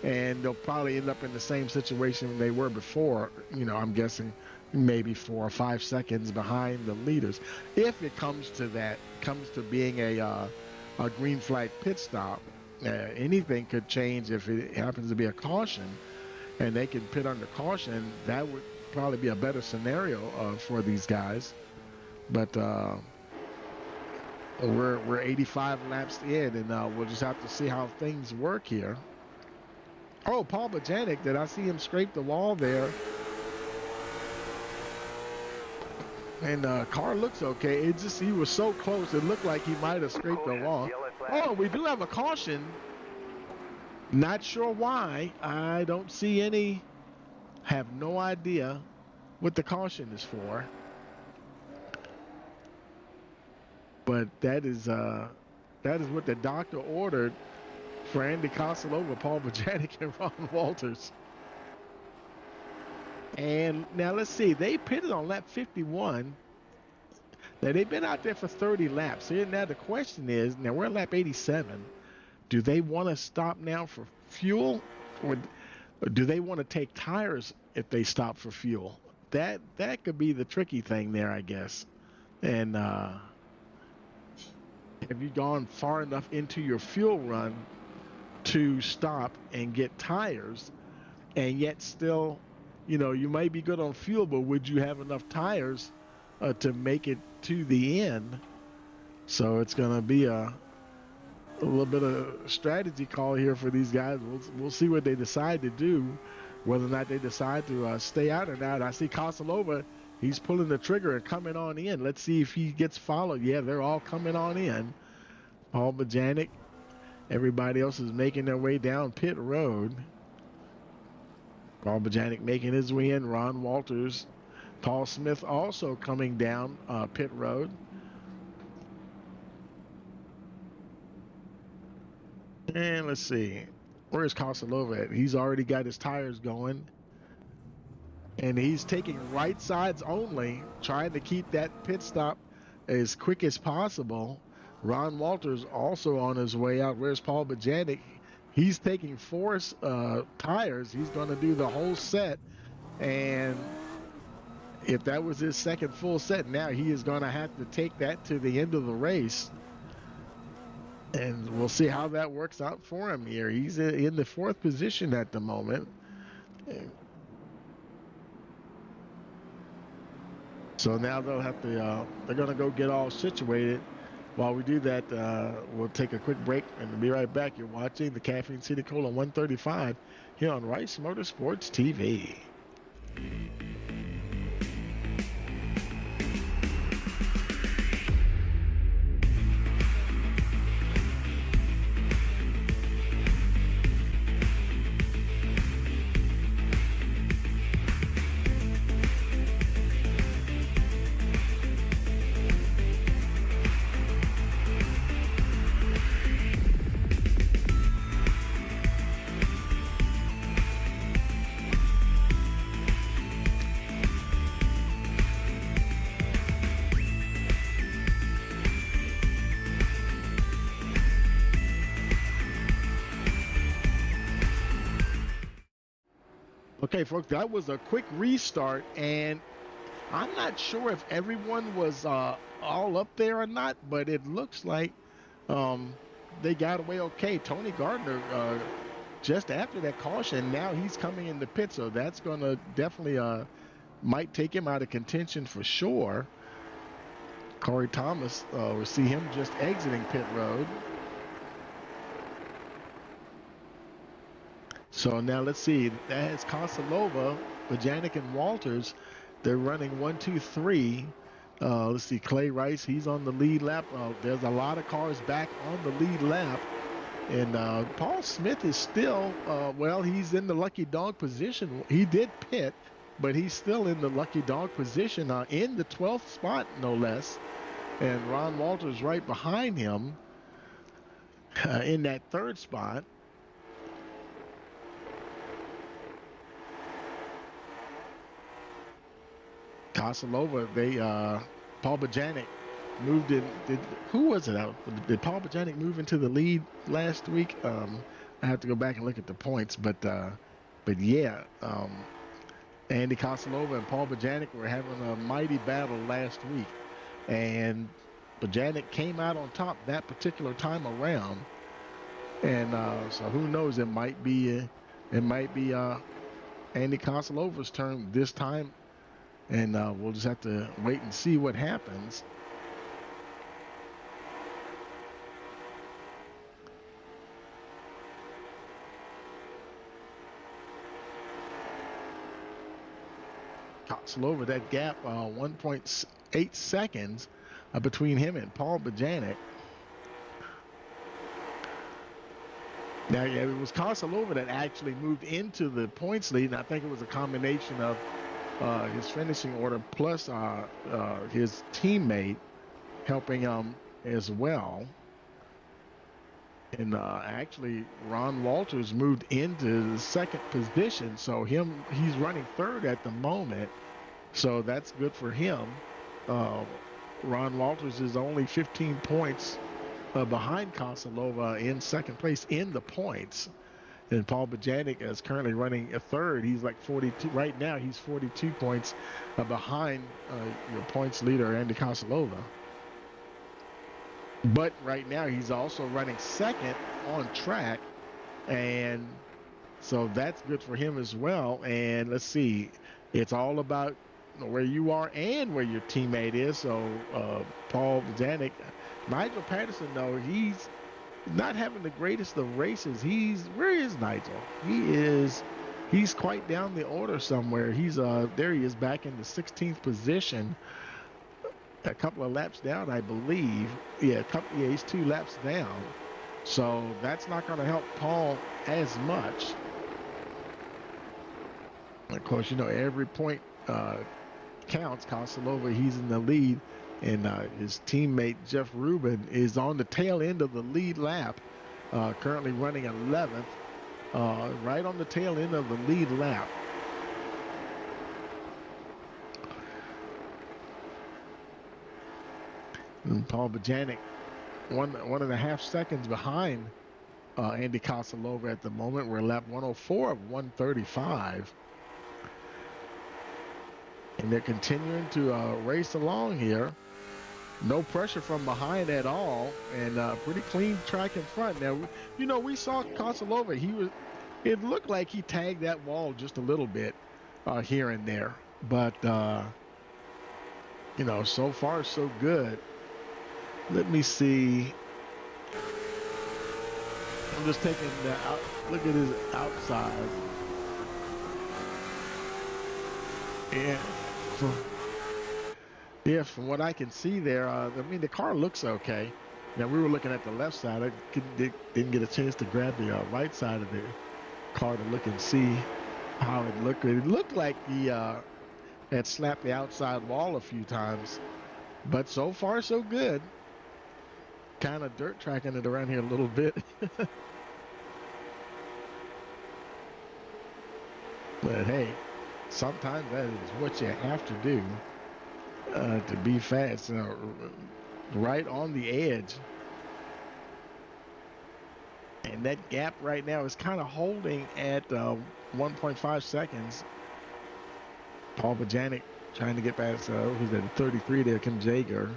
and they'll probably end up in the same situation they were before. You know, I'm guessing maybe 4 or 5 seconds behind the leaders. If it comes to that, comes to being a green flag pit stop, anything could change if it happens to be a caution, and they can pit under caution. That would probably be a better scenario for these guys. But we're 85 laps in, and we'll just have to see how things work here. Oh, Paul Bojanic, did I see him scrape the wall there? And car looks okay. It just, he was so close, it looked like he might have scraped the wall. Oh, we do have a caution. Not sure why. I don't see any. Have no idea what the caution is for. But that is what the doctor ordered for Andy Kosilova, Paul Bojanic, and Ron Walters. And now let's see. They pitted on lap 51. Now they've been out there for 30 laps. So now the question is, now we're at lap 87. Do they want to stop now for fuel, or do they want to take tires if they stop for fuel? That could be the tricky thing there, I guess. And have you gone far enough into your fuel run to stop and get tires, and yet still, you know, you might be good on fuel, but would you have enough tires to make it to the end? So it's going to be a little bit of strategy call here for these guys. We'll see what they decide to do, whether or not they decide to stay out or not. I see Kosilova, he's pulling the trigger and coming on in. Let's see if he gets followed. Yeah, they're all coming on in. Paul Bojanic, everybody else is making their way down pit road. Paul Bojanic making his way in. Ron Walters, Paul Smith also coming down pit road. And let's see, where's Kosilova at? He's already got his tires going. And he's taking right sides only, trying to keep that pit stop as quick as possible. Ron Walters also on his way out. Where's Paul Bajanic? He's taking 4 tires. He's going to do the whole set. And if that was his second full set, now he is going to have to take that to the end of the race. And we'll see how that works out for him here. He's in the 4th position at the moment. So now they'll have to, they're going to go get all situated. While we do that, we'll take a quick break and be right back. You're watching the Caffeine City Cola 135 here on Rice Motorsports TV. Okay, folks, that was a quick restart, and I'm not sure if everyone was all up there or not, but it looks like they got away okay. Tony Gardner, just after that caution, now he's coming in the pit, so that's going to definitely might take him out of contention for sure. Corey Thomas, we'll see him just exiting pit road. So now let's see. That is Kosalova, Bajanic, and Walters. They're running 1, 2, 3. Let's see. Clay Rice, he's on the lead lap. There's a lot of cars back on the lead lap. And Paul Smith is still, well, he's in the lucky dog position. He did pit, but he's still in the lucky dog position, in the 12th spot, no less. And Ron Walters right behind him in that 3rd spot. Kosalova, Paul Bajanic moved in. Who was it? Did Paul Bajanic move into the lead last week? I have to go back and look at the points, but yeah, Andy Kosalova and Paul Bajanic were having a mighty battle last week, and Bajanic came out on top that particular time around, and so who knows? It might be Andy Kosalova's turn this time. And we'll just have to wait and see what happens. Kosalova, that gap, 1.8 seconds between him and Paul Bajanic. Now, yeah, it was Kosalova that actually moved into the points lead, and I think it was a combination of his finishing order plus his teammate helping him as well. And actually Ron Walters moved into the 2nd position, so he's running 3rd at the moment, so that's good for him. Ron Walters is only 15 points behind Kosalova in 2nd place in the points. And Paul Bajanic is currently running a 3rd. He's like 42. Right now, he's 42 points behind your points leader, Andy Kosalova. But right now, he's also running 2nd on track. And so that's good for him as well. And let's see. It's all about where you are and where your teammate is. So Paul Bajanic, Nigel Patterson, though, he's not having the greatest of races. Where is Nigel? He's quite down the order somewhere. There he is back in the 16th position, a couple of laps down, I believe. Yeah, he's 2 laps down. So that's not going to help Paul as much. Of course, every point counts. Kosalova, he's in the lead. And his teammate, Jeff Rubin, is on the tail end of the lead lap, currently running 11th, right on the tail end of the lead lap. And Paul Bojanic, 1.5 seconds behind Andy Kosalova at the moment. We're lap 104 of 135. And they're continuing to race along here. No pressure from behind at all, and pretty clean track in front. Now, you know, we saw Kosalova. It looked like he tagged that wall just a little bit here and there. But, you know, so far so good. Let me see. I'm just taking the out. Look at his outside. And from what I can see there, I mean, the car looks okay. Now, we were looking at the left side. I didn't get a chance to grab the right side of the car to look and see how it looked. It looked like he had slapped the outside wall a few times. But so far, so good. Kind of dirt tracking it around here a little bit. But hey, sometimes that is what you have to do to be fast. You know, right on the edge. And that gap right now is kind of holding at 1.5 seconds. Paul Bojanic trying to get past, who's at 33 there, Kim Jager.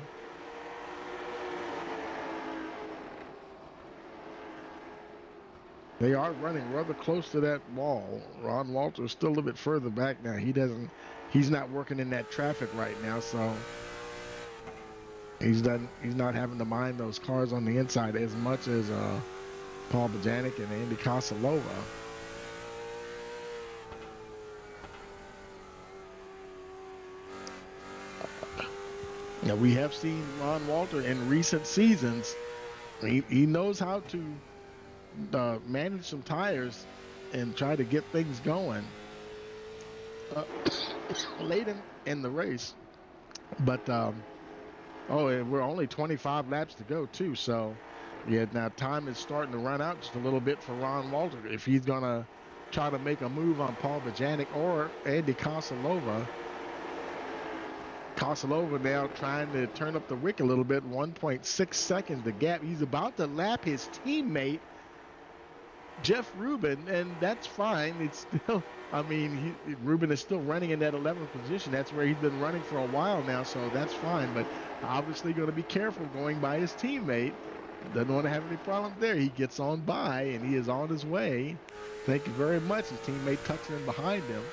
They are running rather close to that wall. Ron Walter's still a little bit further back now. He's not working in that traffic right now, so he's not having to mind those cars on the inside as much as Paul Bojanic and Andy Kosalova. Now, we have seen Ron Walter in recent seasons. He knows how to manage some tires and try to get things going late in the race. But, and we're only 25 laps to go, too. So, yeah, now time is starting to run out just a little bit for Ron Walter. If he's going to try to make a move on Paul Bojanic or Andy Kosalova. Kosalova now trying to turn up the wick a little bit. 1.6 seconds the gap. He's about to lap his teammate, Jeff Rubin, and that's fine. It's still, I mean, Rubin is still running in that 11th position. That's where he's been running for a while now, so that's fine. But obviously going to be careful going by his teammate. Doesn't want to have any problems there. He gets on by, and he is on his way. Thank you very much. His teammate tucks in behind him.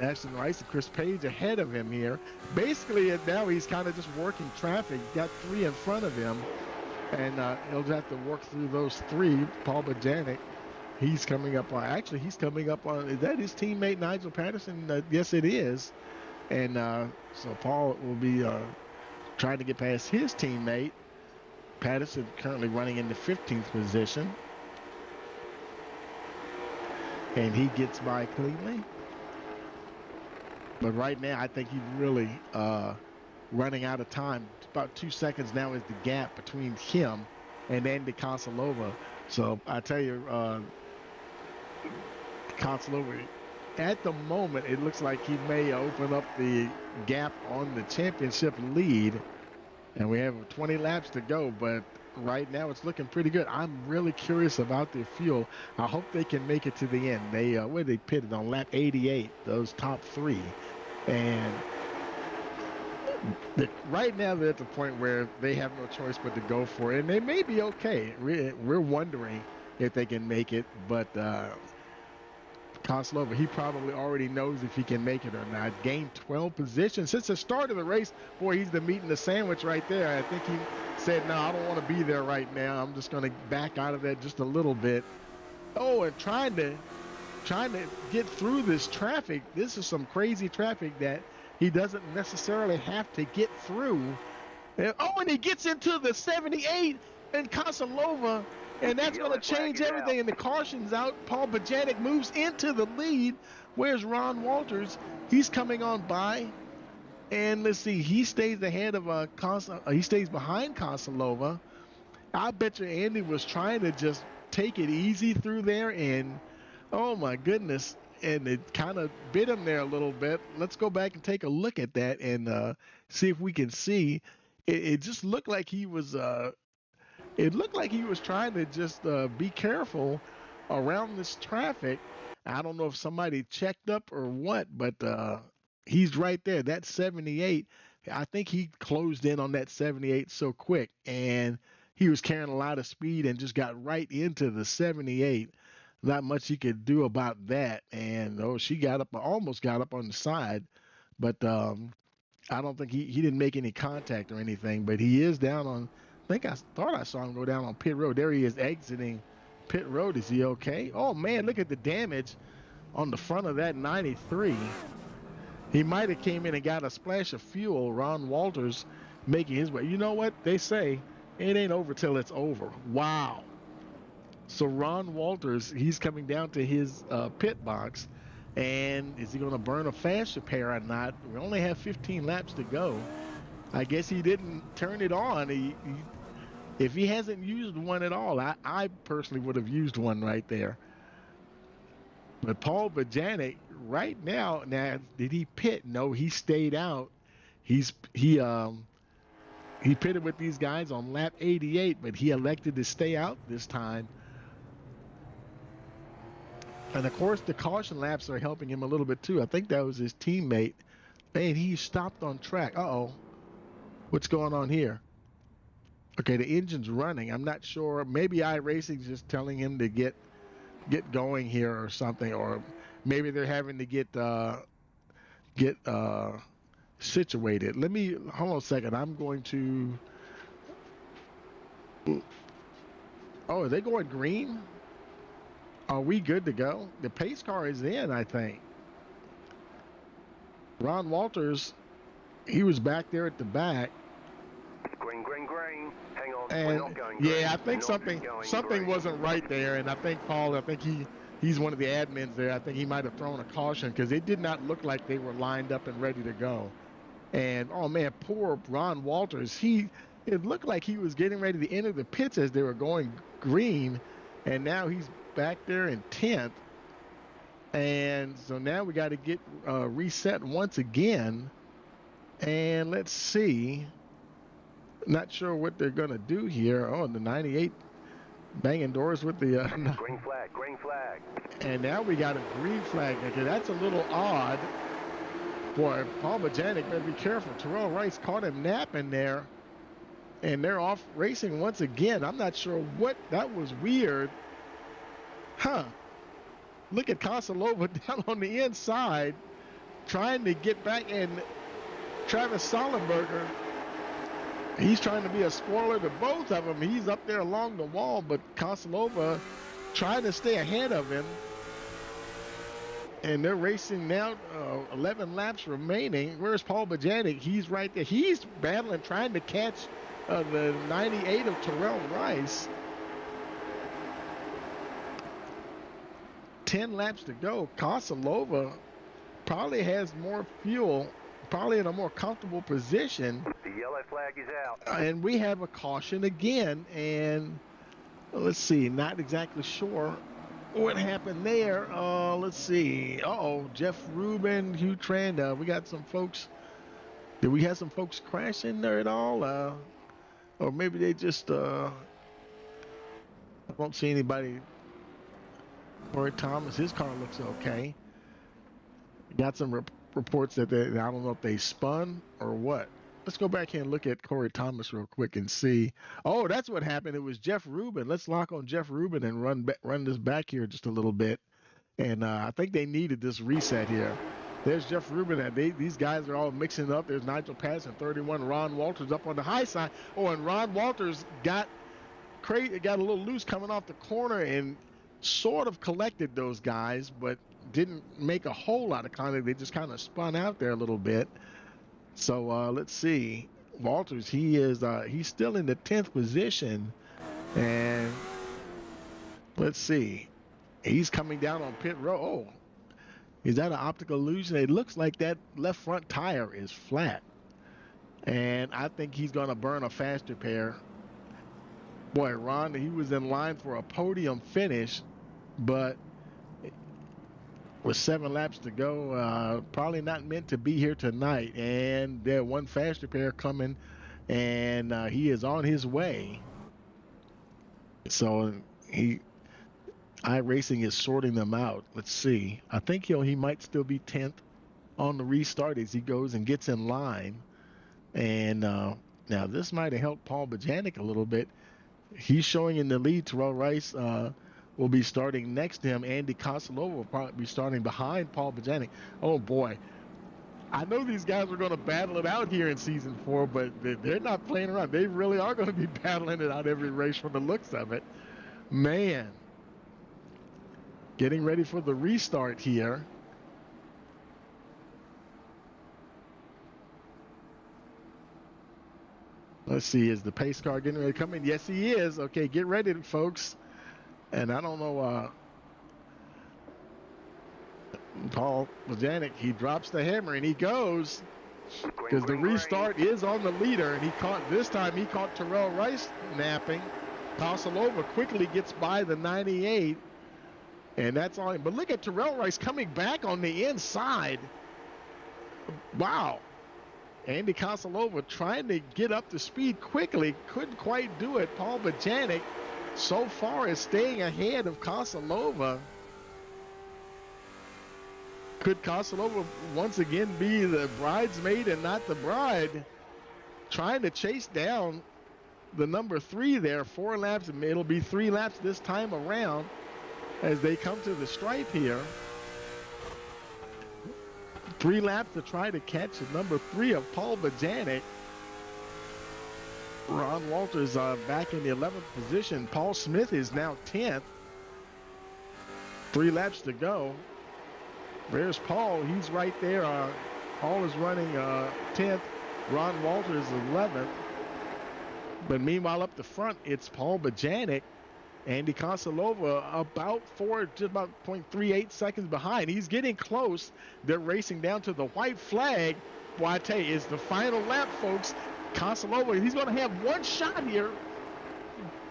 Ashton Rice and Chris Page ahead of him here. Basically, now he's kind of just working traffic. Got 3 in front of him. And he'll have to work through those 3. Paul Bojanic, he's coming up on, is that his teammate Nigel Patterson? Yes, it is. And so Paul will be trying to get past his teammate. Patterson currently running in the 15th position. And he gets by cleanly. But right now, I think he's really running out of time. About 2 seconds now is the gap between him and Andy Kosalova. So I tell you, Kosalova, at the moment, it looks like he may open up the gap on the championship lead. And we have 20 laps to go, but right now it's looking pretty good. I'm really curious about their fuel. I hope they can make it to the end. Where they pitted on lap 88, those top 3. And right now they're at the point where they have no choice but to go for it. And they may be okay. We're wondering if they can make it, but Kosalova, he probably already knows if he can make it or not. Gained 12 positions since the start of the race. Boy, he's the meat and the sandwich right there. I think he said, no, I don't want to be there right now. I'm just going to back out of that just a little bit. Oh, and trying to get through this traffic. This is some crazy traffic that he doesn't necessarily have to get through. And he gets into the 78 and Kosalova. And that's going to change everything. And the caution's out. Paul Bojanic moves into the lead. Where's Ron Walters? He's coming on by. And let's see. He stays ahead of he stays behind Kosalova. I bet you Andy was trying to just take it easy through there. And, oh, my goodness. And it kind of bit him there a little bit. Let's go back and take a look at that and see if we can see. it just looked like he was it looked like he was trying to just be careful around this traffic. I don't know if somebody checked up or what, but he's right there. That 78, I think he closed in on that 78 so quick, and he was carrying a lot of speed and just got right into the 78. Not much he could do about that. And she got up, almost got up on the side, but I don't think he didn't make any contact or anything. But he is down on. I think I thought I saw him go down on pit road. There he is exiting pit road. Is he okay? Oh man, look at the damage on the front of that 93. He might have came in and got a splash of fuel. Ron Walters making his way. You know what they say? It ain't over till it's over. Wow. So Ron Walters, he's coming down to his pit box, and is he going to burn a fast repair or not? We only have 15 laps to go. I guess he didn't turn it on. If he hasn't used one at all, I personally would have used one right there. But Paul Bojanic, right now, did he pit? No, he stayed out. He pitted with these guys on lap 88, but he elected to stay out this time. And of course, the caution laps are helping him a little bit too. I think that was his teammate. Man, he stopped on track. Uh-oh. What's going on here? Okay, the engine's running. I'm not sure. Maybe iRacing's just telling him to get going here or something, or maybe they're having to get situated. Let me hold on a second. I'm going to. Oh, are they going green? Are we good to go? The pace car is in, I think. Ron Walters, he was back there at the back. Green. Hang on. And we're not going green. yeah, I think something wasn't right there, and I think Paul, he's one of the admins there. I think he might have thrown a caution because it did not look like they were lined up and ready to go. And oh man, poor Ron Walters. It looked like he was getting ready to enter the pits as they were going green, and now he's back there in 10th. And so now we got to get reset once again. And let's see. Not sure what they're going to do here. Oh, the 98 banging doors with the... Green flag. And now we got a green flag. Okay, that's a little odd. Boy, Paul Bojanic better be careful. Terrell Rice caught him napping there. And they're off racing once again. I'm not sure what... That was weird. Huh. Look at Kosalova down on the inside trying to get back, and Travis Sollenberger, he's trying to be a spoiler to both of them. He's up there along the wall, but Kosalova trying to stay ahead of him. And they're racing now, 11 laps remaining. Where's Paul Bojanic? He's right there. He's battling, trying to catch the 98 of Terrell Rice. 10 laps to go. Kosalova probably has more fuel, probably in a more comfortable position. The yellow flag is out. And we have a caution again. And let's see, not exactly sure what happened there. Let's see. Jeff Rubin, Hugh Trand. We got some folks. Did we have some folks crash in there at all? Or maybe they just, I don't see anybody. Corey Thomas, his car looks okay. Got some reports that I don't know if they spun or what. Let's go back here and look at Corey Thomas real quick and see. Oh, that's what happened. It was Jeff Rubin. Let's lock on Jeff Rubin and run this back here just a little bit. And I think they needed this reset here. There's Jeff Rubin. These guys are all mixing up. There's Nigel Patterson, 31. Ron Walters up on the high side. Oh, and Ron Walters got a little loose coming off the corner and sort of collected those guys, but didn't make a whole lot of contact. They just kind of spun out there a little bit. So let's see. Walters, he's still in the 10th position, and let's see. He's coming down on pit road. Oh, is that an optical illusion? It looks like that left front tire is flat, and I think he's going to burn a fast repair. Boy, Ron, he was in line for a podium finish, but with 7 laps to go, probably not meant to be here tonight. And there one fast repair coming and he is on his way. So iRacing is sorting them out. Let's see. I think he might still be 10th on the restart as he goes and gets in line. And now this might have helped Paul Bojanic a little bit. He's showing in the lead. Terrell Rice will be starting next to him. Andy Kosolova will probably be starting behind Paul Bojanic. Oh boy. I know these guys are going to battle it out here in season 4, but they're not playing around. They really are going to be battling it out every race from the looks of it. Man. Getting ready for the restart here. Let's see, is the pace car getting ready to come in? Yes, he is. Okay, get ready, folks. And I don't know, Paul Bojanic, he drops the hammer and he goes because the restart is on the leader, and this time he caught Terrell Rice napping. Kosolova quickly gets by the 98, and that's all. But look at Terrell Rice coming back on the inside. Wow. Andy Kosolova trying to get up to speed quickly, couldn't quite do it. Paul Bojanic so far is staying ahead of Kosolova. Could Kosolova once again be the bridesmaid and not the bride? Trying to chase down the number 3 there. 4 laps, and it'll be 3 laps this time around as they come to the stripe here. 3 laps to try to catch the number 3 of Paul Bojanic. Ron Walters back in the 11th position. Paul Smith is now 10th. 3 laps to go. There's Paul. He's right there. Paul is running 10th. Ron Walters 11th. But meanwhile, up the front, it's Paul Bojanic. Andy Kosolova just about 0.38 seconds behind. He's getting close. They're racing down to the white flag. Boy, I tell you, it's the final lap, folks. Kosolova, he's going to have one shot here.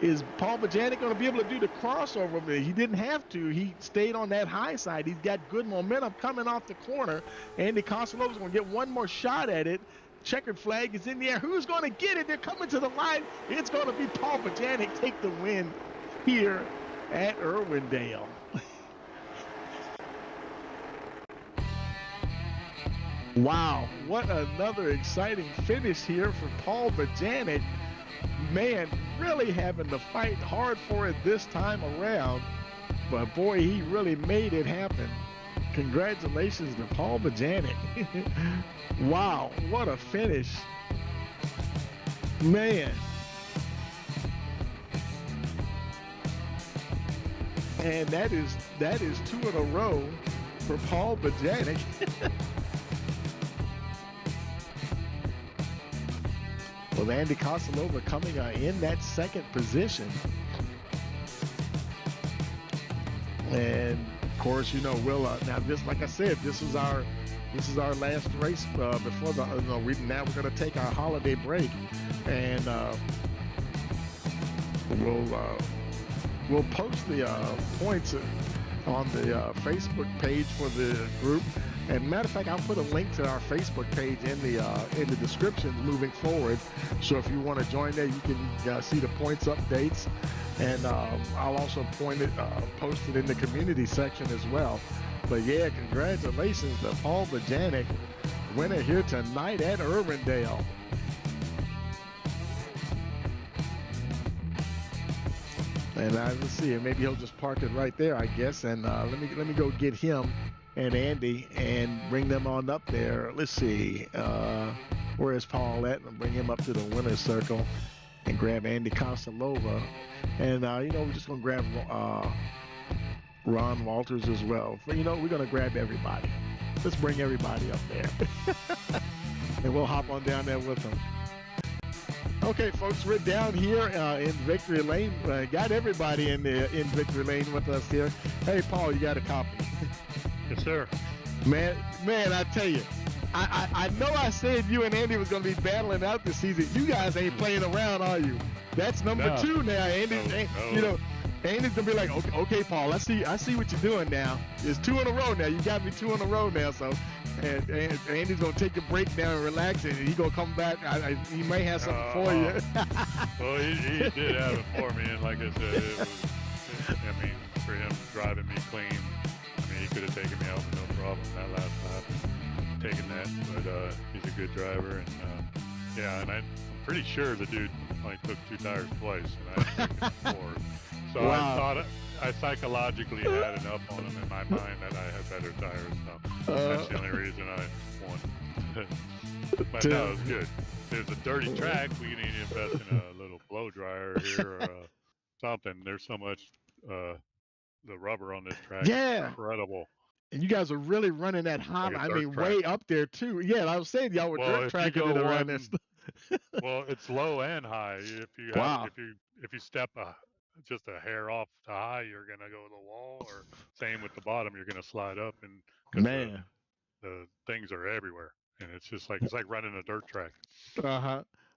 Is Paul Bojanic going to be able to do the crossover? He didn't have to. He stayed on that high side. He's got good momentum coming off the corner. Andy Kosolova's going to get one more shot at it. Checkered flag is in the air. Who's going to get it? They're coming to the line. It's going to be Paul Bojanic take the win here at Irwindale. Wow, what another exciting finish here for Paul Bojanic. Man, really having to fight hard for it this time around. But boy, he really made it happen. Congratulations to Paul Bojanic. Wow, what a finish. Man. And that is 2 in a row for Paul Bojanic. Well, Andy Kosolova coming in that 2nd position. And of course, you know, we'll now this, like I said, this is our last race before the. Now we're going to take our holiday break, and we'll post the points on the Facebook page for the group. And matter of fact, I'll put a link to our Facebook page in the description moving forward. So if you want to join there, you can see the points updates, and I'll also post it in the community section as well. But yeah, congratulations to Paul Bojanic, winner here tonight at Irwindale. And let's see, maybe he'll just park it right there, I guess. And let me go get him and Andy and bring them on up there. Let's see, where is Paul at? And bring him up to the winner's circle and grab Andy Kosolova. And we're just gonna grab Ron Walters as well. But we're gonna grab everybody. Let's bring everybody up there, and we'll hop on down there with them. Okay, folks, we're down here in Victory Lane. Got everybody in Victory Lane with us here. Hey, Paul, you got a copy? Yes, sir. Man, I tell you, I know I said you and Andy was going to be battling out this season. You guys ain't playing around, are you? That's number 2 now, Andy. No. Andy's gonna be like, okay, Paul, I see what you're doing now. It's 2 in a row now. You got me 2 in a row now. So, and Andy's gonna take a break now and relax, and he's gonna come back. He may have something for you. Well, he did have it for me, and like I said, I mean, for him driving me clean, I mean, he could have taken me out with no problem that last lap, taking that. But he's a good driver, and yeah, and I'm pretty sure the dude only took 2 tires twice, and I took 4. So wow. I thought I psychologically had enough on him in my mind that I had better tires. So that's the only reason I won. But no, it was good. There's a dirty track. We need to invest in a little blow dryer here or something. There's so much the rubber on this track. Yeah. Incredible. And you guys are really running that hot. I mean, track. Way up there too. Yeah, I was saying y'all were dirt tracking it around this. Well, it's low and high. If you have, if you step just a hair off to high, you're gonna go to the wall. Or same with the bottom, you're gonna slide up, and man, the things are everywhere, and it's like running a dirt track.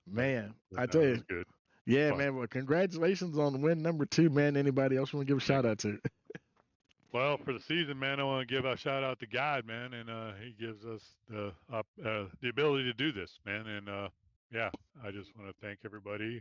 Man, I tell you, good. Yeah, fun. Man. Well, congratulations on win number 2, man. Anybody else want to give a shout out to? Well, for the season, man, I want to give a shout out to God, man, and he gives us the ability to do this, man, and yeah, I just want to thank everybody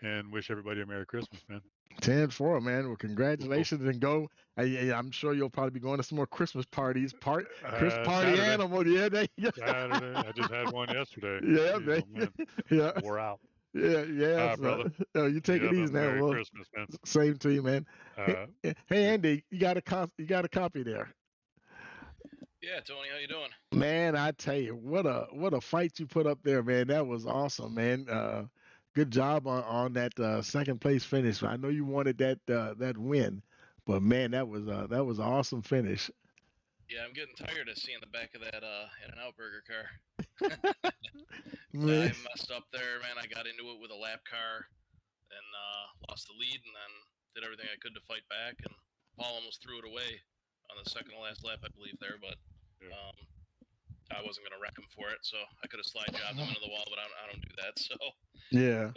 and wish everybody a Merry Christmas, man. 10-4, man. Well, congratulations, cool. And go. I'm sure you'll probably be going to some more Christmas parties. Christmas party Saturday. Animal, yeah. Saturday. I just had one yesterday. Yeah, man. Yeah. Wore out. Yeah. Brother. You take it easy now. Merry Christmas, man. Same to you, man. Hey, Andy, you got a copy there. Yeah, Tony, how you doing? Man, I tell you, what a fight you put up there, man. That was awesome, man. Good job on that second place finish. I know you wanted that win, but man, that was an awesome finish. Yeah, I'm getting tired of seeing the back of that In-N-Out burger car. I messed up there, man. I got into it with a lap car and lost the lead, and then did everything I could to fight back, and Paul almost threw it away on the second to last lap, I believe, there, but I wasn't going to wreck him for it, so I could have slide jobbed him into the wall, but I don't do that, so. Yeah.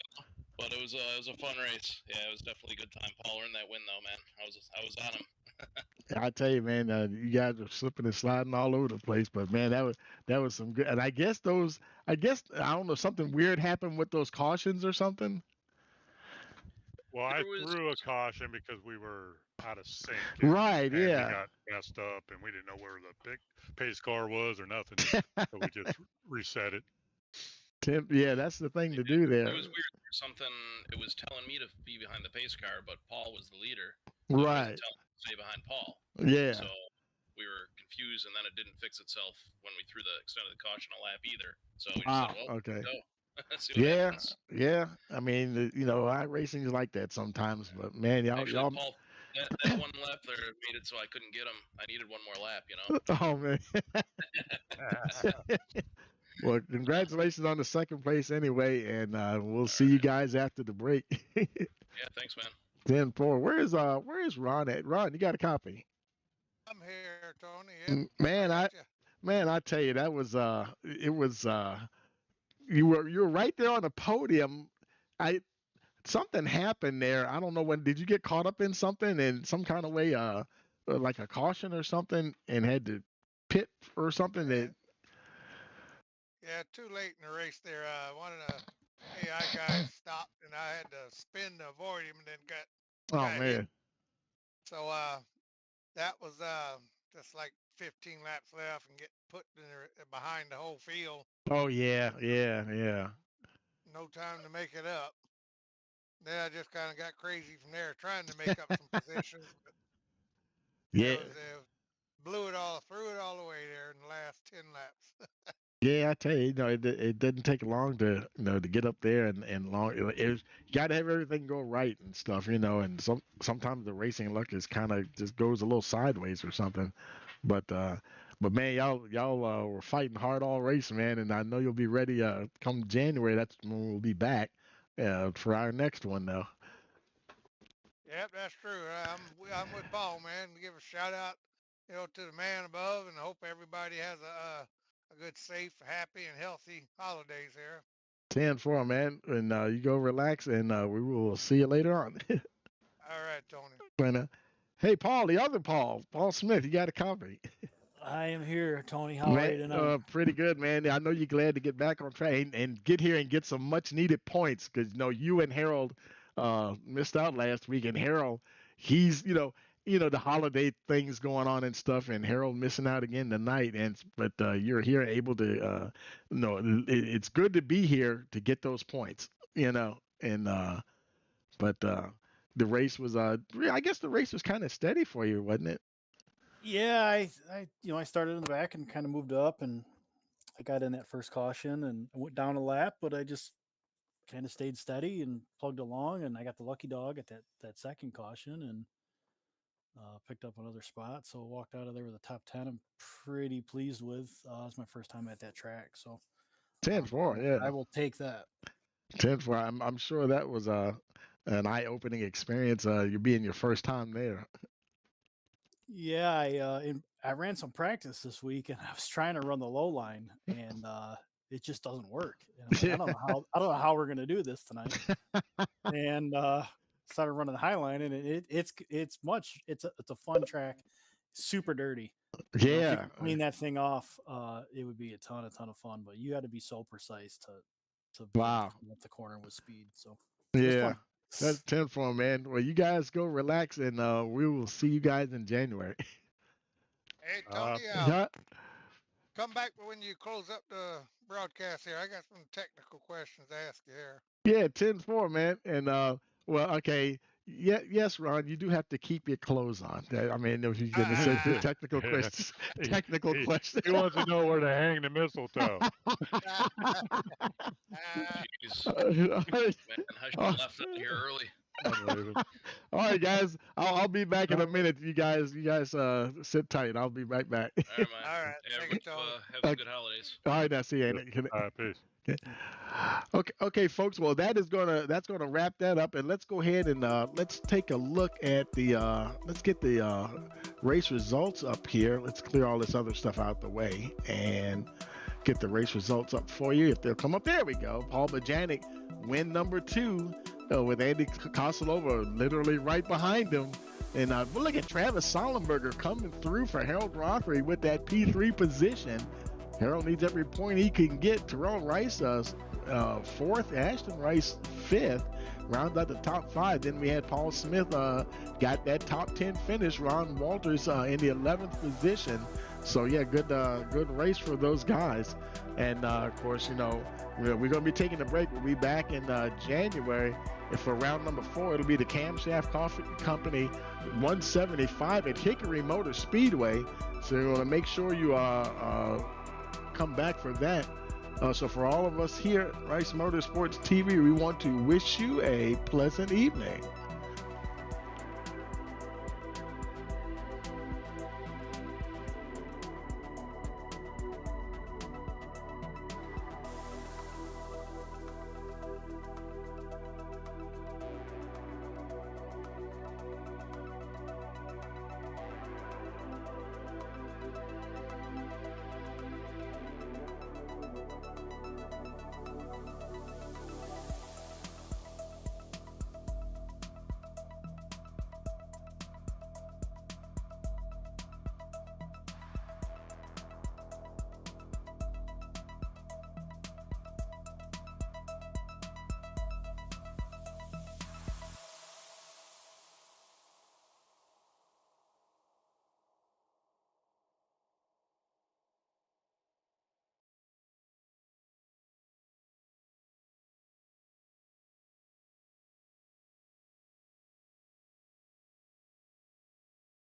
But it was a fun race. Yeah, it was definitely a good time. Paul earned that win, though, man. I was on him. I tell you, man, you guys are slipping and sliding all over the place, but man, that was some good. And I guess I don't know, something weird happened with those cautions or something. Well, I threw a caution because we were out of sync. Right, and yeah. We got messed up, and we didn't know where the big pace car was or nothing, so we just reset it. Yeah, that's the thing to do there. It was weird. It was telling me to be behind the pace car, but Paul was the leader. So right. It was telling me to stay behind Paul. Yeah. So we were confused, and then it didn't fix itself when we threw the extended caution a lap either. So we just said, well, okay. Go. See what happens. Yeah. I mean, iRacing is like that sometimes, but man, y'all. Paul, that one lap there made it so I couldn't get him. I needed one more lap, Oh man. Well, congratulations on the second place anyway, and we'll see you guys after the break. Yeah, thanks, man. 10-4. Where is Ron at? Ron, you got a copy? I'm here, Tony. Yeah. Man, I tell you, that was you were right there on the podium. Something happened there. I don't know when. Did you get caught up in something in some kind of way, like a caution or something, and had to pit or something that? Yeah, too late in the race there. One of the AI guys stopped, and I had to spin to avoid him, and then got man. hit. So that was just like 15 laps left, and get put behind the whole field. Oh yeah. No time to make it up. Then I just kind of got crazy from there, trying to make up some positions. But yeah. Threw it all the way there in the last 10 laps. Yeah, I tell you, it doesn't take long to to get up there and long. You got to have everything go right and stuff, and sometimes the racing luck is kind of just goes a little sideways or something. But man, y'all were fighting hard all race, man, and I know you'll be ready come January. That's when we'll be back for our next one, though. Yep, that's true. I'm with Paul, man. Give a shout out, to the man above, and I hope everybody has a good, safe, happy, and healthy holidays here. 10-4, man, and you go relax, and we will see you later on. All All right, Tony. And, hey, Paul, the other Paul Smith, you got a copy. I am here, Tony. How are you Man, tonight? pretty good, man. I know you're glad to get back on track and get here and get some much needed points because you and Harold missed out last week, and Harold, he's the holiday things going on and stuff, and Harold missing out again tonight. But you're here able to it's good to be here to get those points, but the race was I guess the race was kind of steady for you, wasn't it? Yeah, I started in the back and kind of moved up, and I got in that first caution and I went down a lap, but I just kind of stayed steady and plugged along, and I got the lucky dog at that second caution and picked up another spot. So I walked out of there with a top 10. I'm pretty pleased with. It's my first time at that track, so 10-4, yeah. I will take that. 10-4. I'm sure that was an eye-opening experience. You being your first time there. Yeah, I ran some practice this week, and I was trying to run the low line, and it just doesn't work. And I'm like, I don't know how we're gonna do this tonight. And started running the high line, and it's a fun track, super dirty. Yeah, if you could clean that thing off, it would be a ton of fun. But you got to be so precise to wow, up the corner with speed. So yeah. That's 10-4, man. Well, you guys go relax, and we will see you guys in January. Hey, Tony, come back when you close up the broadcast here. I got some technical questions to ask you here. Yeah, 10-4, man. And well, okay. Yeah, yes, Ron, you do have to keep your clothes on. I mean, if you're going to say the technical questions. Technical questions. He wants to know where to hang the mistletoe. Jeez. All right. Man, I should have left out here early. All right, guys. I'll be back in a minute. You guys sit tight. I'll be right back. All right, man. All right. Yeah, Thank you, Tony. have some good holidays. All right, now see you. All right, peace. Okay, folks. Well, that's gonna wrap that up, and let's go ahead and let's take a look at let's get the race results up here. Let's clear all this other stuff out the way and get the race results up for you. If they'll come up, there we go. Paul Bojanic, win number 2, with Andy Kosolova literally right behind him. And we'll look at Travis Sollenberger coming through for Harold Rothery with that P3 position. Harold needs every point he can get. Terrell Rice 4th, Ashton Rice 5th, round out the top 5. Then we had Paul Smith got that top 10 finish. Ron Walters in the 11th position. So yeah, good race for those guys. And of course, we're going to be taking a break. We'll be back in January. And for round number 4, it'll be the Camshaft Company 175 at Hickory Motor Speedway. So you want to make sure you come back for that. So for all of us here at Rice Motorsports TV, we want to wish you a pleasant evening.